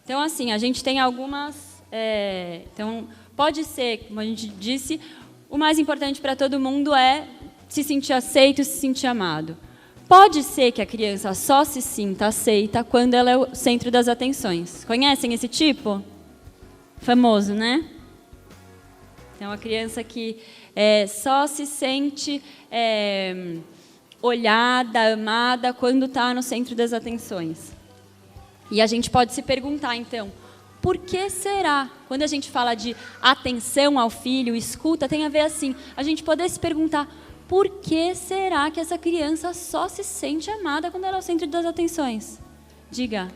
Então, assim, a gente tem algumas... Então, pode ser, como a gente disse, o mais importante para todo mundo é se sentir aceito e se sentir amado. Pode ser que a criança só se sinta aceita quando ela é o centro das atenções. Conhecem esse tipo? Famoso, né? Então, a criança que só se sente olhada, amada, quando está no centro das atenções. E a gente pode se perguntar, então, por que será? Quando a gente fala de atenção ao filho, escuta, tem a ver assim, a gente poder se perguntar, por que será que essa criança só se sente amada quando ela é o centro das atenções? Diga.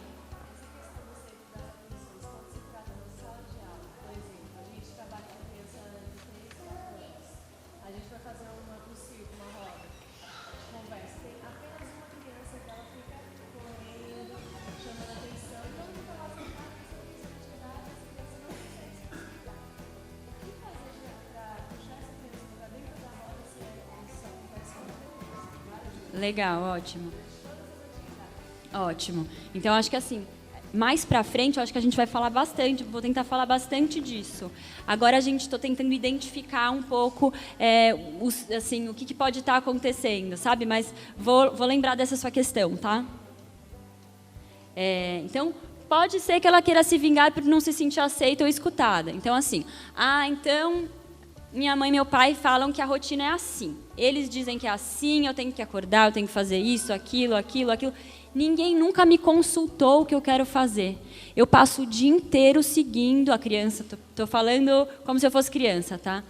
Legal, ótimo. Ótimo. Então, acho que assim, mais pra frente, eu acho que a gente vai falar bastante, vou tentar falar bastante disso. Agora, a gente está tentando identificar um pouco assim, o que pode estar acontecendo, sabe? Mas vou lembrar dessa sua questão, tá? Então, pode ser que ela queira se vingar por não se sentir aceita ou escutada. Então, assim, então... Minha mãe e meu pai falam que a rotina é assim. Eles dizem que é assim, eu tenho que acordar, eu tenho que fazer isso, aquilo. Ninguém nunca me consultou o que eu quero fazer. Eu passo o dia inteiro seguindo a criança. Estou falando como se eu fosse criança, tá?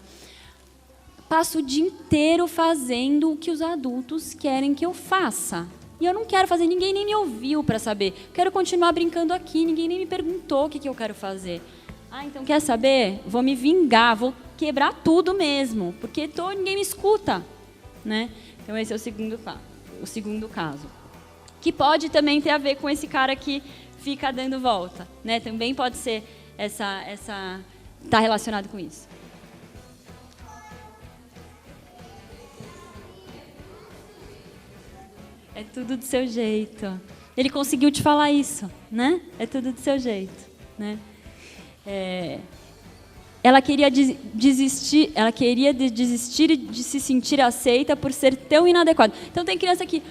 Passo o dia inteiro fazendo o que os adultos querem que eu faça. E eu não quero fazer, ninguém nem me ouviu para saber. Quero continuar brincando aqui, ninguém nem me perguntou o que eu quero fazer. Então quer saber? Vou me vingar, vou quebrar tudo mesmo, porque ninguém me escuta, né? Então esse é o segundo caso, que pode também ter a ver com esse cara que fica dando volta, né? Também pode ser tá relacionado com isso. É tudo do seu jeito. Ele conseguiu te falar isso, né? É tudo do seu jeito, né? Ela queria desistir e de se sentir aceita por ser tão inadequada. Então tem criança que,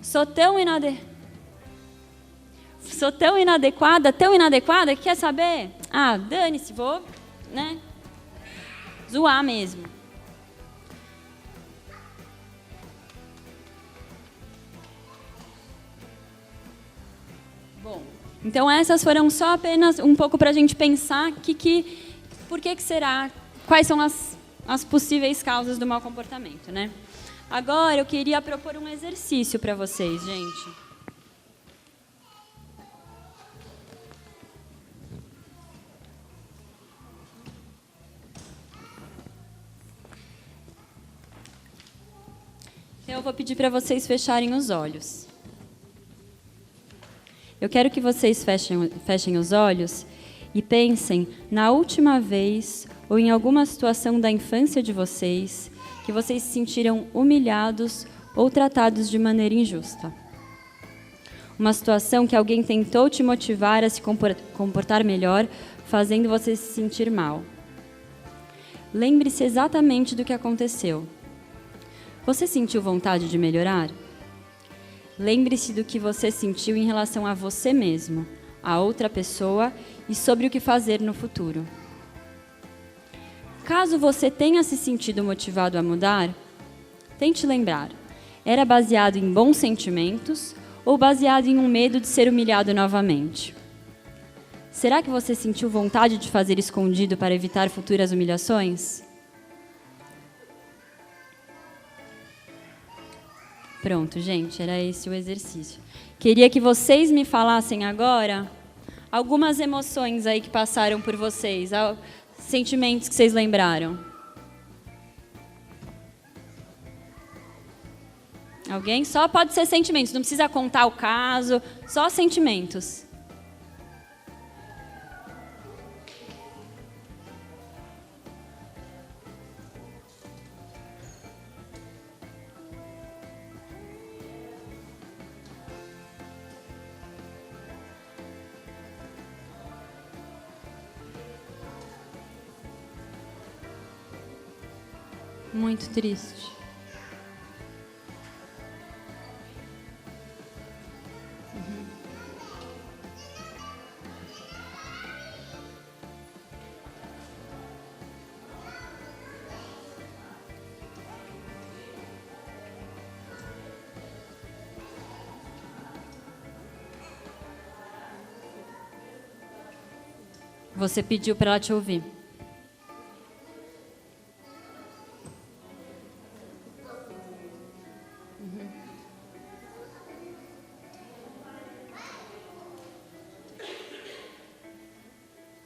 sou tão inadequada, que quer saber? Dane-se, vou, né? Zoar mesmo. Então, essas foram só apenas um pouco para a gente pensar por que será, quais são as possíveis causas do mau comportamento, né? Agora, eu queria propor um exercício para vocês, gente. Eu vou pedir para vocês fecharem os olhos. Eu quero que vocês fechem os olhos e pensem na última vez ou em alguma situação da infância de vocês que vocês se sentiram humilhados ou tratados de maneira injusta. Uma situação que alguém tentou te motivar a se comportar melhor, fazendo você se sentir mal. Lembre-se exatamente do que aconteceu. Você sentiu vontade de melhorar? Lembre-se do que você sentiu em relação a você mesmo, a outra pessoa e sobre o que fazer no futuro. Caso você tenha se sentido motivado a mudar, tente lembrar, era baseado em bons sentimentos ou baseado em um medo de ser humilhado novamente? Será que você sentiu vontade de fazer escondido para evitar futuras humilhações? Pronto, gente, era esse o exercício. Queria que vocês me falassem agora algumas emoções aí que passaram por vocês, sentimentos que vocês lembraram. Alguém? Só pode ser sentimentos, não precisa contar o caso, só sentimentos. Muito triste. Você pediu para ela te ouvir.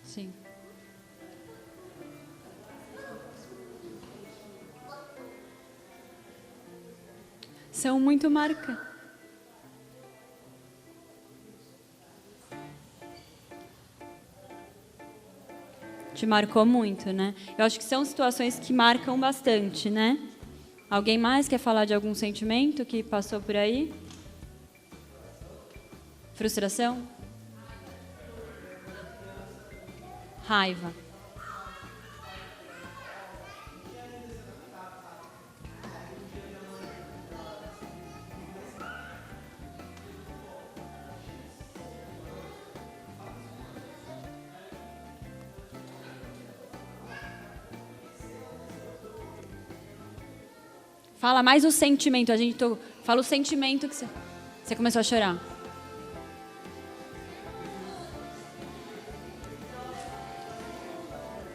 Sim. São muito marcantes. Te marcou muito, né? Eu acho que são situações que marcam bastante, né? Alguém mais quer falar de algum sentimento que passou por aí? Frustração? Raiva. Fala mais o sentimento. Fala o sentimento que você começou a chorar.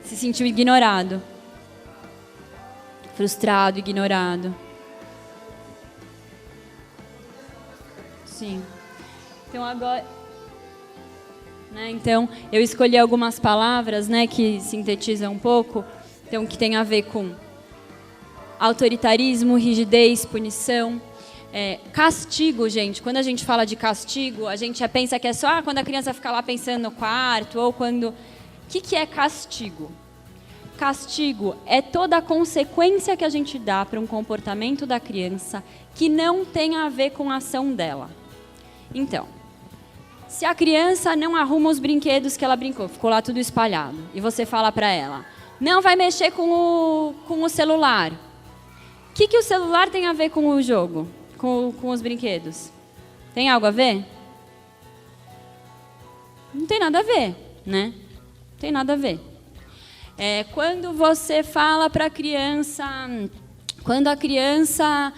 Se sentiu ignorado. Frustrado, ignorado. Sim. Então agora, né, então eu escolhi algumas palavras, né, que sintetizam um pouco, então que tem a ver com autoritarismo, rigidez, punição, castigo, gente. Quando a gente fala de castigo, a gente já pensa que é só quando a criança fica lá pensando no quarto, ou quando... O que é castigo? Castigo é toda a consequência que a gente dá para um comportamento da criança que não tem a ver com a ação dela. Então, se a criança não arruma os brinquedos que ela brincou, ficou lá tudo espalhado, e você fala para ela, não vai mexer com o celular. O que o celular tem a ver com o jogo, com os brinquedos? Tem algo a ver? Não tem nada a ver, né? Não tem nada a ver. Quando você fala para a criança... Quando a criança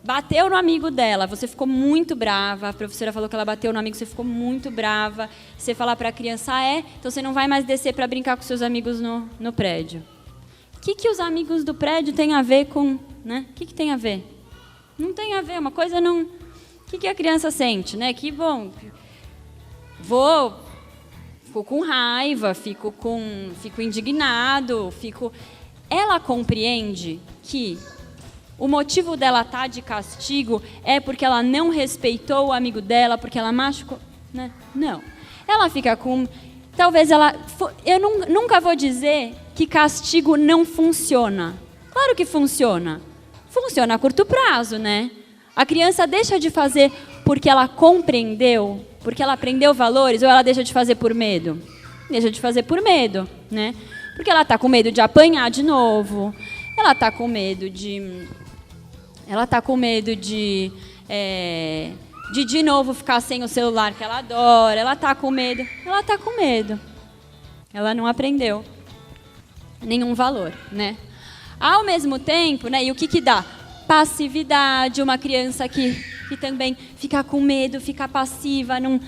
bateu no amigo dela, você ficou muito brava, a professora falou que ela bateu no amigo, você ficou muito brava. Você fala para a criança, então você não vai mais descer para brincar com seus amigos no prédio. O que os amigos do prédio têm a ver com... Né? O que tem a ver? Não tem a ver, uma coisa não... O que a criança sente? Né? Que bom, fico com raiva, fico indignado, Ela compreende que o motivo dela estar de castigo é porque ela não respeitou o amigo dela, porque ela machucou... Né? Não. Ela fica com... Talvez ela... Eu nunca vou dizer que castigo não funciona. Claro que funciona. Funciona a curto prazo, né? A criança deixa de fazer porque ela compreendeu, porque ela aprendeu valores, ou ela deixa de fazer por medo? Deixa de fazer por medo, né? Porque ela está com medo de apanhar de novo. Ela está com medo de... Ela está com medo de novo ficar sem o celular que ela adora. Ela está com medo. Ela está com medo. Ela não aprendeu nenhum valor, né? Ao mesmo tempo, né? E o que dá? Passividade. Uma criança que também fica com medo, fica passiva, não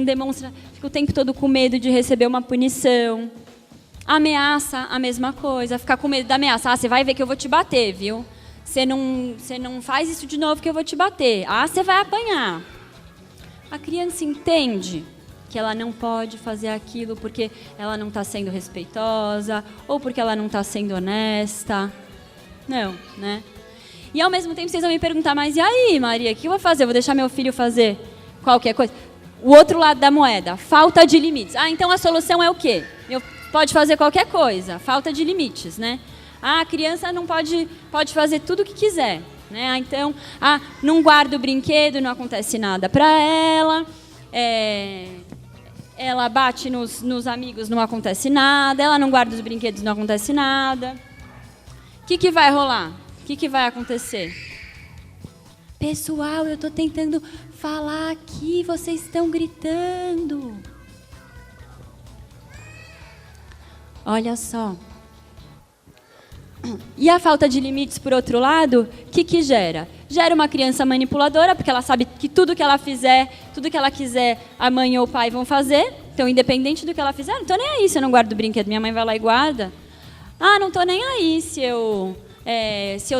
demonstra, fica o tempo todo com medo de receber uma punição. Ameaça, a mesma coisa. Ficar com medo da ameaça. Você vai ver que eu vou te bater, viu? Você não faz isso de novo que eu vou te bater. Você vai apanhar. A criança entende que ela não pode fazer aquilo porque ela não está sendo respeitosa ou porque ela não está sendo honesta. Não, né? E ao mesmo tempo vocês vão me perguntar, mas e aí, Maria, o que eu vou fazer? Eu vou deixar meu filho fazer qualquer coisa? O outro lado da moeda, falta de limites. Então a solução é o quê? Pode fazer qualquer coisa, falta de limites, né? A criança não pode fazer tudo o que quiser, né? Então, não guarda o brinquedo, não acontece nada para ela. Ela bate nos amigos, não acontece nada. Ela não guarda os brinquedos, não acontece nada. O que vai rolar? O que vai acontecer? Pessoal, eu estou tentando falar aqui, vocês estão gritando. Olha só. E a falta de limites, por outro lado, o que gera? gera uma criança manipuladora, porque ela sabe que tudo que ela fizer, tudo que ela quiser, a mãe ou o pai vão fazer. Então, independente do que ela fizer, não estou nem aí se eu não guardo o brinquedo. Minha mãe vai lá e guarda. Ah, não estou nem aí se eu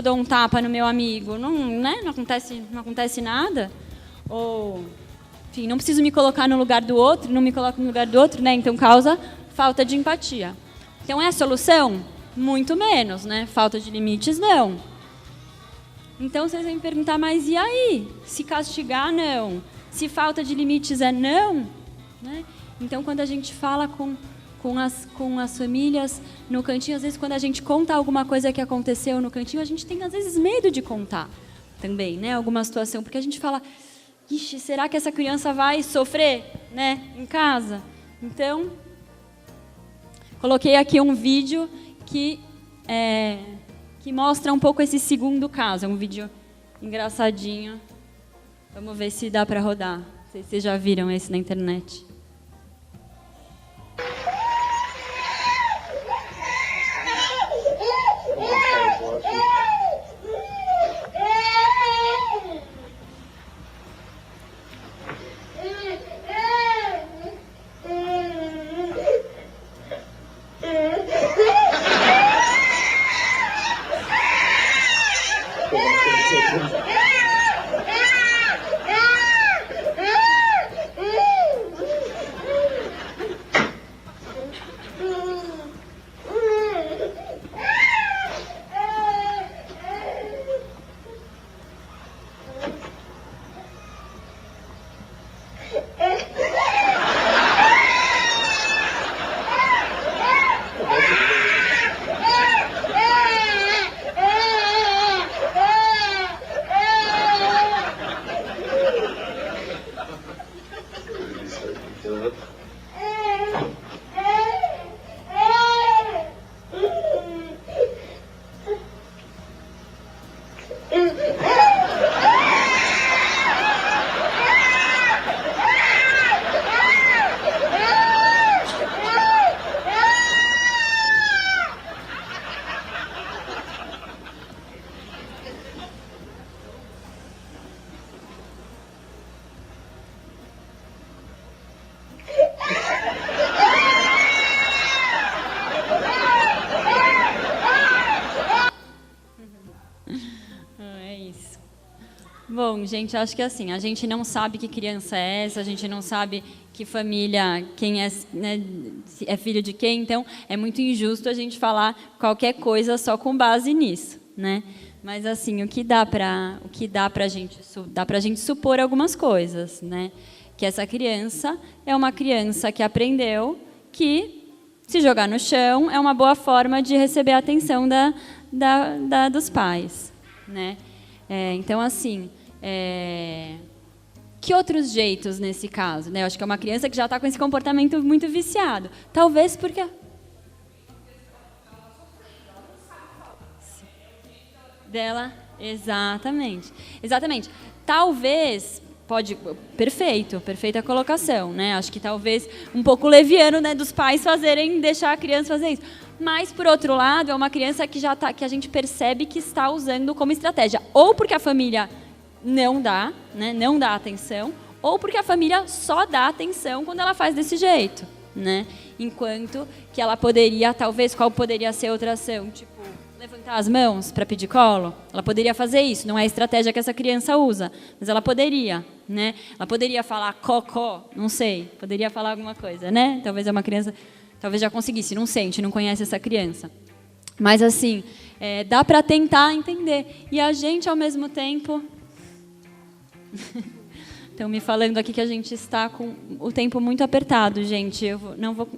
dou um tapa no meu amigo. Não, né? Não acontece nada. Ou, enfim, não preciso me colocar no lugar do outro, não me coloco no lugar do outro, né? Então, causa falta de empatia. Então, é a solução? Muito menos, né? Falta de limites, não. Então, vocês vão me perguntar, mas e aí? Se castigar, não. Se falta de limites é não, né? Então, quando a gente fala com as famílias no cantinho, às vezes, quando a gente conta alguma coisa que aconteceu no cantinho, a gente tem, às vezes, medo de contar também, né? Alguma situação, porque a gente fala, ixi, será que essa criança vai sofrer, né? Em casa? Então, coloquei aqui um vídeo que mostra um pouco esse segundo caso. É um vídeo engraçadinho. Vamos ver se dá para rodar. Não sei se vocês já viram esse na internet. Bom, gente, acho que assim, a gente não sabe que criança é essa, a gente não sabe que família, quem é, né, é filho de quem, então é muito injusto a gente falar qualquer coisa só com base nisso, né? Mas assim, o que dá pra gente supor algumas coisas, né? Que essa criança é uma criança que aprendeu que se jogar no chão é uma boa forma de receber a atenção dos pais, né? Então, assim, que outros jeitos nesse caso? Né? Eu acho que é uma criança que já está com esse comportamento muito viciado. Talvez porque... Dela, exatamente. Exatamente. Talvez... Perfeita colocação, né? Acho que talvez um pouco leviano, né, dos pais deixar a criança fazer isso. Mas, por outro lado, é uma criança que que a gente percebe que está usando como estratégia. Ou porque a família não dá, né, não dá atenção, ou porque a família só dá atenção quando ela faz desse jeito, né? Enquanto que ela poderia, talvez, qual poderia ser outra ação? Tipo, levantar as mãos para pedir colo? Ela poderia fazer isso, não é a estratégia que essa criança usa, mas ela poderia, né? Ela poderia falar cocó, não sei, poderia falar alguma coisa, né? Talvez é uma criança, talvez já conseguisse, não sei, a gente não conhece essa criança. Mas assim, dá para tentar entender. E a gente, ao mesmo tempo... Estão me falando aqui que a gente está com o tempo muito apertado, gente. Não vou...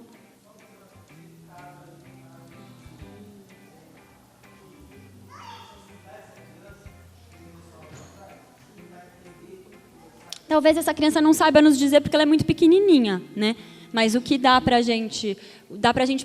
Talvez essa criança não saiba nos dizer porque ela é muito pequenininha, né? Mas o que dá para a gente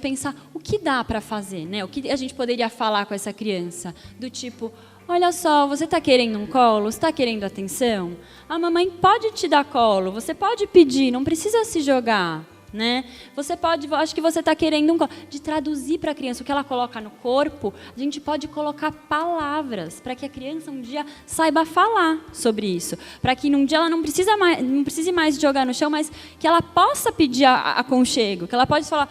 pensar, o que dá para fazer, né? O que a gente poderia falar com essa criança? Do tipo, olha só, você está querendo um colo? Você está querendo atenção? A mamãe pode te dar colo, você pode pedir, não precisa se jogar, né? Você pode, acho que você está querendo de traduzir para a criança o que ela coloca no corpo. A gente pode colocar palavras para que a criança um dia saiba falar sobre isso, para que num dia ela não precise mais jogar no chão, mas que ela possa pedir aconchego, que ela pode falar,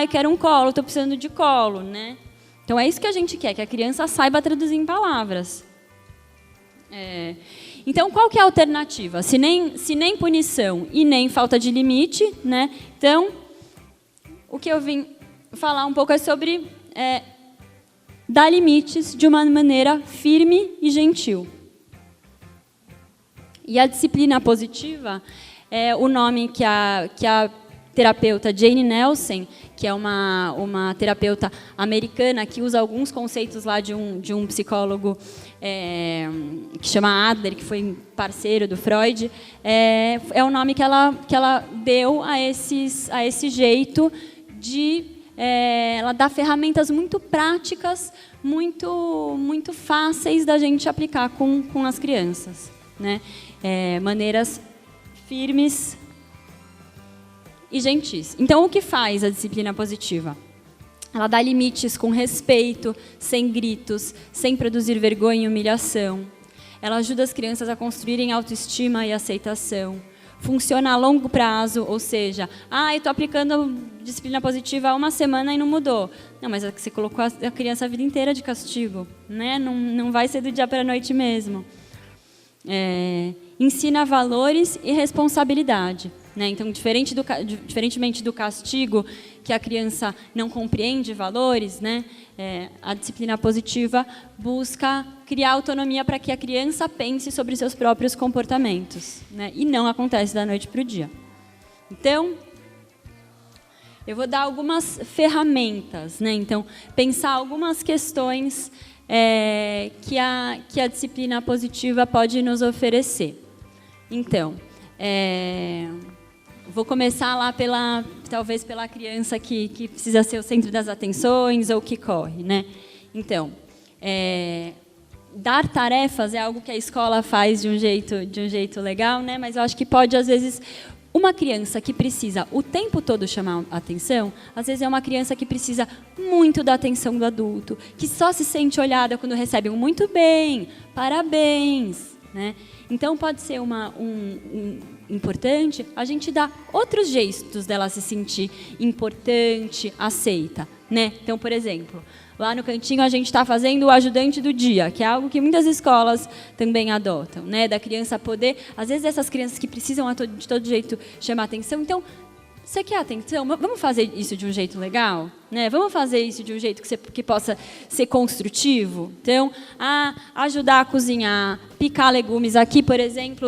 eu quero um colo, estou precisando de colo, né? Então é isso que a gente quer, que a criança saiba traduzir em palavras. Então, qual que é a alternativa? Se nem punição e nem falta de limite, né? Então, o que eu vim falar um pouco é sobre dar limites de uma maneira firme e gentil. E a disciplina positiva é o nome que a terapeuta Jane Nelson, que é uma terapeuta americana que usa alguns conceitos lá de um psicólogo que chama Adler, que foi parceiro do Freud, é o nome que ela deu a esse jeito de ela dá ferramentas muito práticas, muito fáceis da gente aplicar com as crianças, né? Maneiras firmes e gentis. Então, o que faz a disciplina positiva? Ela dá limites com respeito, sem gritos, sem produzir vergonha e humilhação. Ela ajuda as crianças a construírem autoestima e aceitação. Funciona a longo prazo, ou seja, eu estou aplicando disciplina positiva há uma semana e não mudou. Não, mas você colocou a criança a vida inteira de castigo, né? Não vai ser do dia para a noite mesmo. Ensina valores e responsabilidade. Né? Então, diferentemente do castigo, que a criança não compreende valores, né? A disciplina positiva busca criar autonomia para que a criança pense sobre seus próprios comportamentos, né? E não acontece da noite para o dia. Então, eu vou dar algumas ferramentas, né? Então, pensar algumas questões que a disciplina positiva pode nos oferecer. Então, vou começar lá talvez pela criança que precisa ser o centro das atenções ou que corre, né? Então, dar tarefas é algo que a escola faz de um jeito legal, né? Mas eu acho que pode, às vezes, uma criança que precisa o tempo todo chamar a atenção, às vezes é uma criança que precisa muito da atenção do adulto, que só se sente olhada quando recebe um muito bem, parabéns, né? Então, pode ser importante a gente dar outros jeitos dela se sentir importante, aceita, né? Então, por exemplo, lá no cantinho a gente está fazendo o ajudante do dia, que é algo que muitas escolas também adotam, né? Da criança poder, às vezes essas crianças que precisam de todo jeito chamar atenção, então, você quer atenção? Vamos fazer isso de um jeito legal? Né? Vamos fazer isso de um jeito que possa ser construtivo? Então, ajudar a cozinhar, picar legumes. Aqui, por exemplo,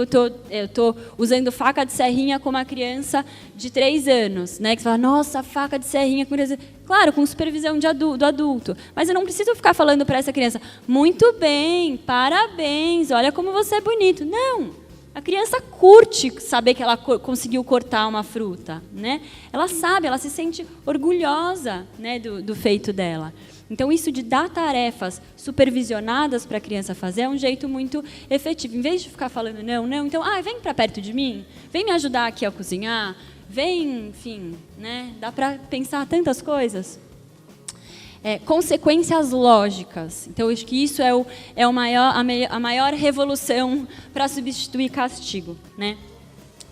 eu estou usando faca de serrinha com uma criança de 3 anos. Né? Que você fala, nossa, faca de serrinha com criança. Claro, com supervisão do adulto. Mas eu não preciso ficar falando para essa criança, muito bem, parabéns, olha como você é bonito. Não. A criança curte saber que ela conseguiu cortar uma fruta, né? Ela sabe, ela se sente orgulhosa, né, do feito dela. Então, isso de dar tarefas supervisionadas para a criança fazer é um jeito muito efetivo. Em vez de ficar falando não, então, vem para perto de mim, vem me ajudar aqui a cozinhar, vem, enfim, né? Dá para pensar tantas coisas. Consequências lógicas. Então, acho que isso é a maior revolução para substituir castigo, né?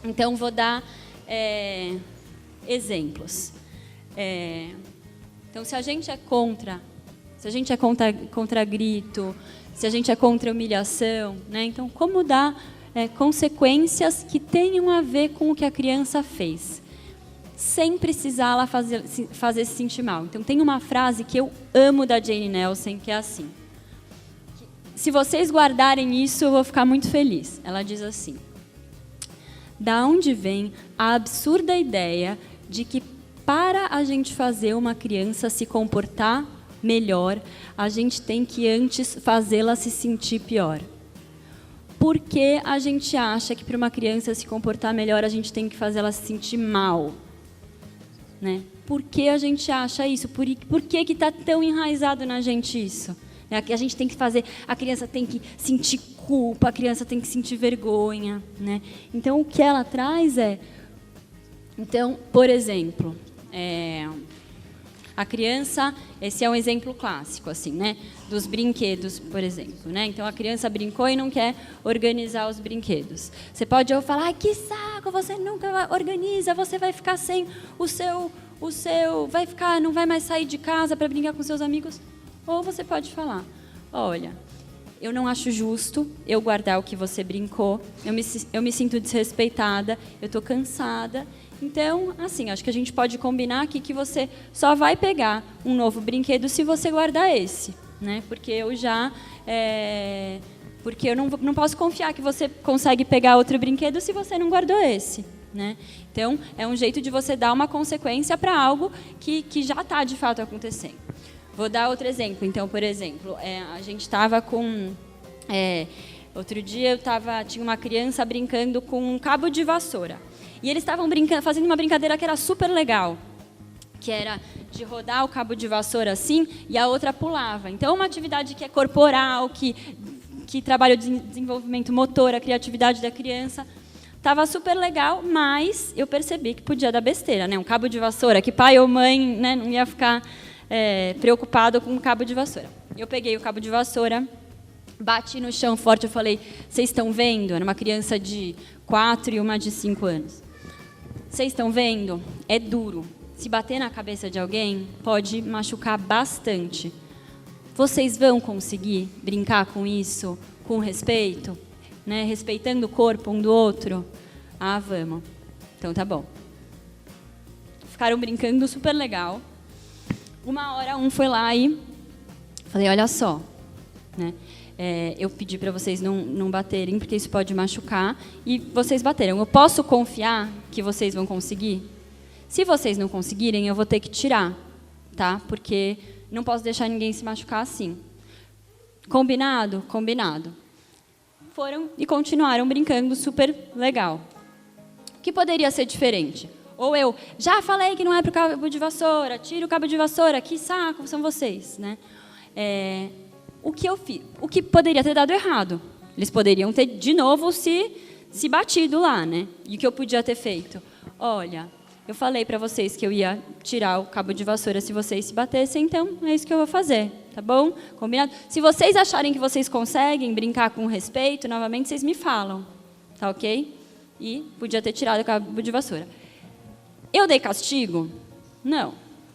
Então, vou dar exemplos. Então, se a gente é contra grito, se a gente é contra humilhação, né? Então, como dar consequências que tenham a ver com o que a criança fez, sem precisar ela fazer se sentir mal. Então, tem uma frase que eu amo da Jane Nelson, que é assim: se vocês guardarem isso, eu vou ficar muito feliz. Ela diz assim: da onde vem a absurda ideia de que para a gente fazer uma criança se comportar melhor, a gente tem que antes fazê-la se sentir pior? Por que a gente acha que para uma criança se comportar melhor, a gente tem que fazê-la se sentir mal? Né? Por que a gente acha isso? Por que está tão enraizado na gente isso? A gente tem que fazer, a criança tem que sentir culpa, a criança tem que sentir vergonha. Né? Então, o que ela traz Então, por exemplo, a criança, esse é um exemplo clássico, assim, né? Dos brinquedos, por exemplo, né? Então, a criança brincou e não quer organizar os brinquedos. Você pode falar, ai, que saco, você nunca organiza, você vai ficar sem o seu, não vai mais sair de casa para brincar com seus amigos. Ou você pode falar, olha, eu não acho justo eu guardar o que você brincou, eu me sinto desrespeitada, eu estou cansada. Então, assim, acho que a gente pode combinar aqui que você só vai pegar um novo brinquedo se você guardar esse, né? Porque eu não posso confiar que você consegue pegar outro brinquedo se você não guardou esse, né? Então, é um jeito de você dar uma consequência para algo que já está, de fato, acontecendo. Vou dar outro exemplo. Então, por exemplo, a gente estava com... outro dia tinha uma criança brincando com um cabo de vassoura. E eles estavam fazendo uma brincadeira que era super legal, que era de rodar o cabo de vassoura assim e a outra pulava. Então, uma atividade que é corporal, que trabalha o desenvolvimento motor, a criatividade da criança. Estava super legal, mas eu percebi que podia dar besteira, né? Um cabo de vassoura, que pai ou mãe, né, não ia ficar preocupado com um cabo de vassoura. Eu peguei o cabo de vassoura, bati no chão forte, eu falei, vocês estão vendo? Era uma criança de 4 e uma de 5 anos. Vocês estão vendo? É duro. Se bater na cabeça de alguém, pode machucar bastante. Vocês vão conseguir brincar com isso, com respeito? Né? Respeitando o corpo um do outro? Ah, vamos. Então tá bom. Ficaram brincando super legal. Uma hora um foi lá e falei, olha só, né? Eu pedi para vocês não baterem, porque isso pode machucar, e vocês bateram. Eu posso confiar que vocês vão conseguir? Se vocês não conseguirem, eu vou ter que tirar, tá? Porque não posso deixar ninguém se machucar assim. Combinado? Combinado. Foram e continuaram brincando super legal. O que poderia ser diferente? Ou eu, já falei que não é para o cabo de vassoura, tira o cabo de vassoura, que saco são vocês, né? O que eu fiz? O que poderia ter dado errado? Eles poderiam ter, de novo, se batido lá, né? E o que eu podia ter feito? Olha, eu falei para vocês que eu ia tirar o cabo de vassoura se vocês se batessem, então é isso que eu vou fazer, tá bom? Combinado? Se vocês acharem que vocês conseguem brincar com respeito, novamente, vocês me falam, tá ok? E podia ter tirado o cabo de vassoura. Eu dei castigo? Não.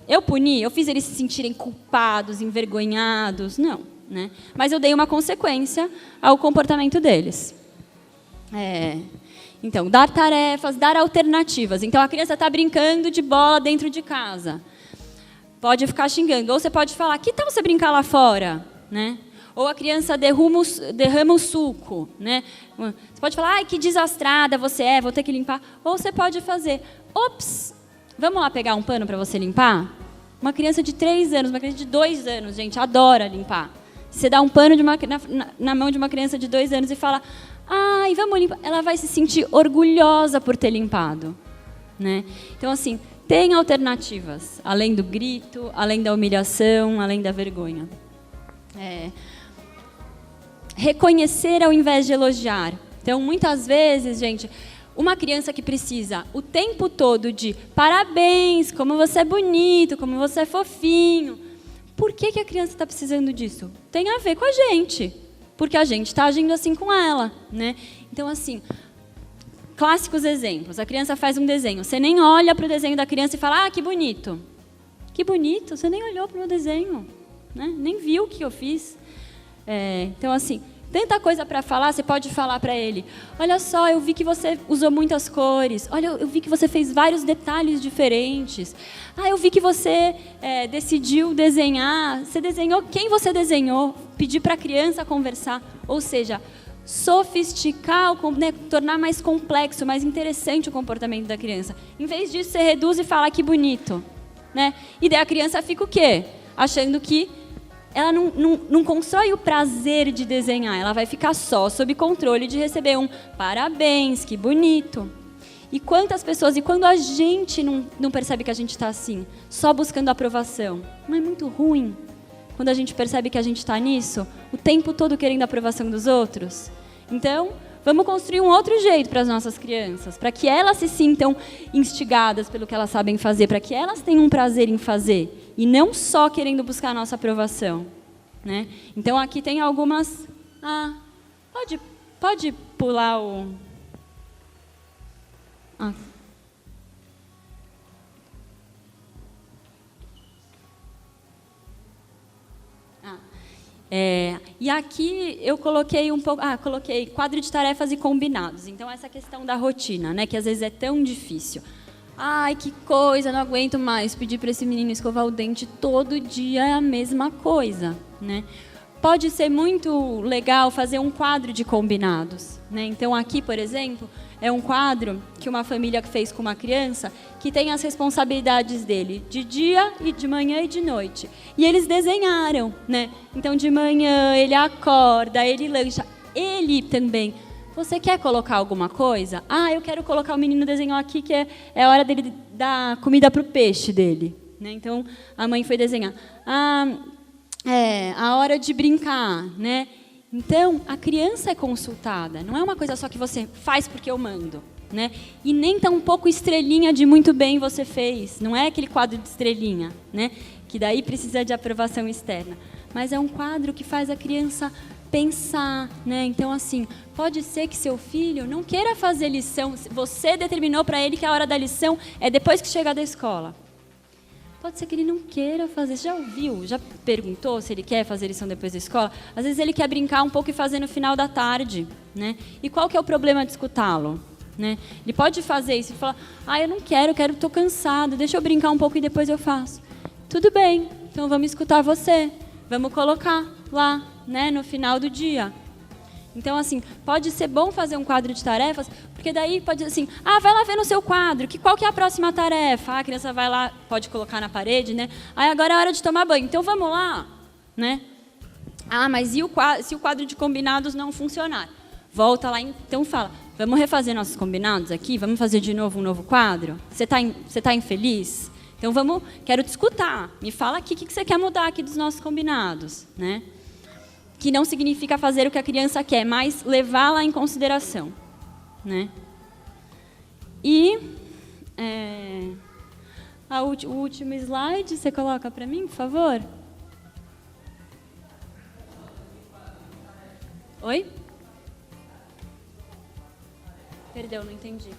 Eu puni? Eu fiz eles se sentirem culpados, envergonhados? Não. Né? Mas eu dei uma consequência ao comportamento deles. Então, dar tarefas, dar alternativas. Então, a criança está brincando de bola dentro de casa. Pode ficar xingando. Ou você pode falar, que tal você brincar lá fora? Né? Ou a criança derrama o suco. Né? Você pode falar, ai, que desastrada você é, vou ter que limpar. Ou você pode fazer, ops, vamos lá pegar um pano para você limpar? Uma criança de 3 anos, uma criança de 2 anos, gente, adora limpar. Você dá um pano na mão de uma criança de 2 anos e fala, ai, vamos limpar. Ela vai se sentir orgulhosa por ter limpado. Né? Então, assim, tem alternativas, além do grito, além da humilhação, além da vergonha. Reconhecer ao invés de elogiar. Então, muitas vezes, gente, uma criança que precisa o tempo todo de parabéns, como você é bonito, como você é fofinho. Por que a criança está precisando disso? Tem a ver com a gente, porque a gente está agindo assim com ela, né? Então, assim, clássicos exemplos. A criança faz um desenho, você nem olha para o desenho da criança e fala, ah, que bonito. Que bonito, você nem olhou para o meu desenho, né? Nem viu o que eu fiz. Então, assim, tanta coisa para falar, você pode falar para ele, olha só, eu vi que você usou muitas cores, olha, eu vi que você fez vários detalhes diferentes, eu vi que você decidiu desenhar, você desenhou, quem você desenhou, pedir para a criança conversar, ou seja, sofisticar, né, tornar mais complexo, mais interessante o comportamento da criança. Em vez disso, você reduz e fala, que bonito. Né? E daí a criança fica o quê? Achando que ela não constrói o prazer de desenhar, ela vai ficar só sob controle de receber um parabéns, que bonito. E quantas pessoas, e quando a gente não percebe que a gente está assim, só buscando aprovação, não é muito ruim? Quando a gente percebe que a gente está nisso, o tempo todo querendo a aprovação dos outros. Então, vamos construir um outro jeito para as nossas crianças, para que elas se sintam instigadas pelo que elas sabem fazer, para que elas tenham um prazer em fazer, e não só querendo buscar a nossa aprovação, né? Então, aqui tem algumas... pode pular o... E aqui eu coloquei um pouco, coloquei quadro de tarefas e combinados. Então, essa questão da rotina, né, que às vezes é tão difícil. Ai, que coisa, não aguento mais pedir para esse menino escovar o dente todo dia, é a mesma coisa, né? Pode ser muito legal fazer um quadro de combinados, né? Então, aqui, por exemplo, é um quadro que uma família fez com uma criança que tem as responsabilidades dele de dia, e de manhã e de noite. E eles desenharam, né? Então, de manhã, ele acorda, ele lancha. Ele também. Você quer colocar alguma coisa? Eu quero colocar o menino desenhou aqui, que é a hora dele dar comida para o peixe dele, né? Então, a mãe foi desenhar. A hora de brincar, né? Então, a criança é consultada. Não é uma coisa só que você faz porque eu mando, né? E nem tão pouco estrelinha de muito bem você fez. Não é aquele quadro de estrelinha, né? Que daí precisa de aprovação externa. Mas é um quadro que faz a criança pensar, né? Então, assim, pode ser que seu filho não queira fazer lição. Você determinou para ele que a hora da lição é depois que chegar da escola. Pode ser que ele não queira fazer. Já ouviu? Já perguntou se ele quer fazer lição depois da escola? Às vezes ele quer brincar um pouco e fazer no final da tarde, né? E qual que é o problema de escutá-lo, né? Ele pode fazer isso e falar: eu não quero, estou cansado, deixa eu brincar um pouco e depois eu faço. Tudo bem, então vamos escutar você. Vamos colocar lá, né, no final do dia. Então, assim, pode ser bom fazer um quadro de tarefas, porque daí pode ser assim, vai lá ver no seu quadro, qual que é a próxima tarefa? A criança vai lá, pode colocar na parede, né? Agora é hora de tomar banho, então vamos lá, né? Mas se o quadro de combinados não funcionar? Volta lá, então fala, vamos refazer nossos combinados aqui? Vamos fazer de novo um novo quadro? Você tá infeliz? Então quero te escutar, me fala aqui o que você quer mudar aqui dos nossos combinados, né? Que não significa fazer o que a criança quer, mas levá-la em consideração, né? E o último slide, você coloca para mim, por favor? Oi? Perdão, não entendi.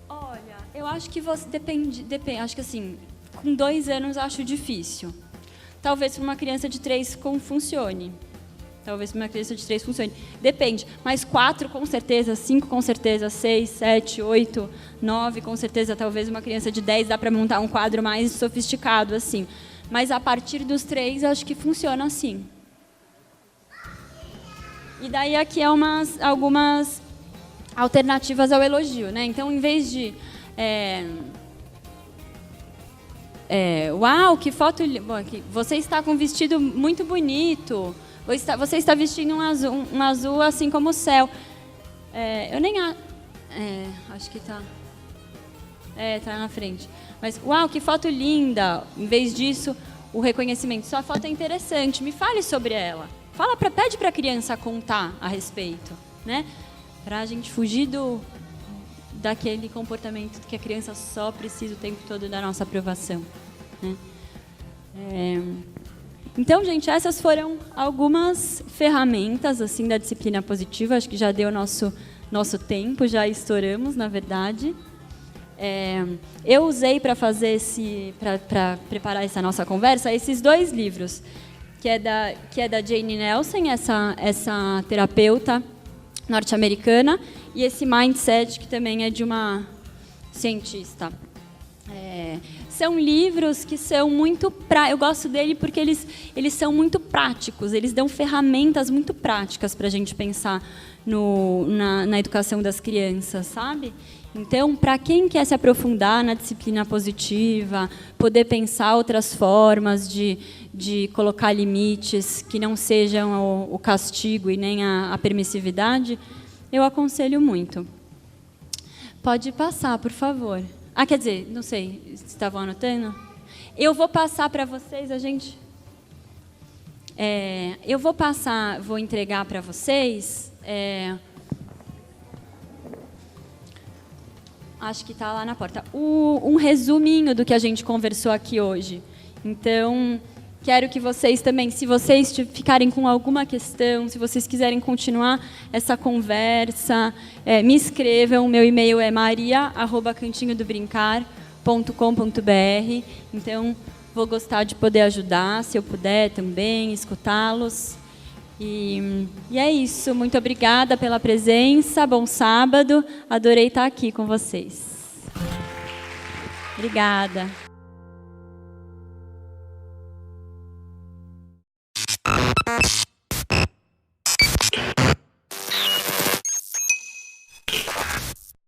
Olha, eu acho que depende, acho que assim, com 2 anos acho difícil. Talvez para uma criança de 3 funcione. Depende. Mas 4 com certeza, 5 com certeza, 6, 7, 8, 9 com certeza. Talvez uma criança de 10 dá para montar um quadro mais sofisticado assim. Mas a partir dos 3 acho que funciona assim. E daí aqui algumas alternativas ao elogio, né? Então, em vez de uau, que foto... Você está com um vestido muito bonito. Você está vestindo um azul assim como o céu. Eu nem... acho que está... está na frente. Mas, uau, que foto linda. Em vez disso, o reconhecimento. Sua foto é interessante, me fale sobre ela. Pede para a criança contar a respeito, né? Para a gente fugir daquele comportamento que a criança só precisa o tempo todo da nossa aprovação, né? Então, gente, essas foram algumas ferramentas assim da disciplina positiva. Acho que já deu nosso tempo, já estouramos, na verdade. Eu usei para para preparar essa nossa conversa esses 2 livros, que é da Jane Nelson, essa terapeuta norte-americana, e esse Mindset, que também é de uma cientista. São livros que são muito... Eu gosto dele porque eles são muito práticos, eles dão ferramentas muito práticas para a gente pensar na educação das crianças, sabe? Então, para quem quer se aprofundar na disciplina positiva, poder pensar outras formas de colocar limites que não sejam o castigo e nem a permissividade, eu aconselho muito. Pode passar, por favor. Quer dizer, não sei, vocês estavam anotando? Eu vou passar para vocês, Eu vou entregar para vocês. Acho que está lá na porta. Um resuminho do que a gente conversou aqui hoje. Então, quero que vocês também, se vocês ficarem com alguma questão, se vocês quiserem continuar essa conversa, me escrevam. Meu e-mail é maria@cantinhodobrincar.com.br. Então, vou gostar de poder ajudar, se eu puder também, escutá-los. E é isso. Muito obrigada pela presença. Bom sábado. Adorei estar aqui com vocês. Obrigada.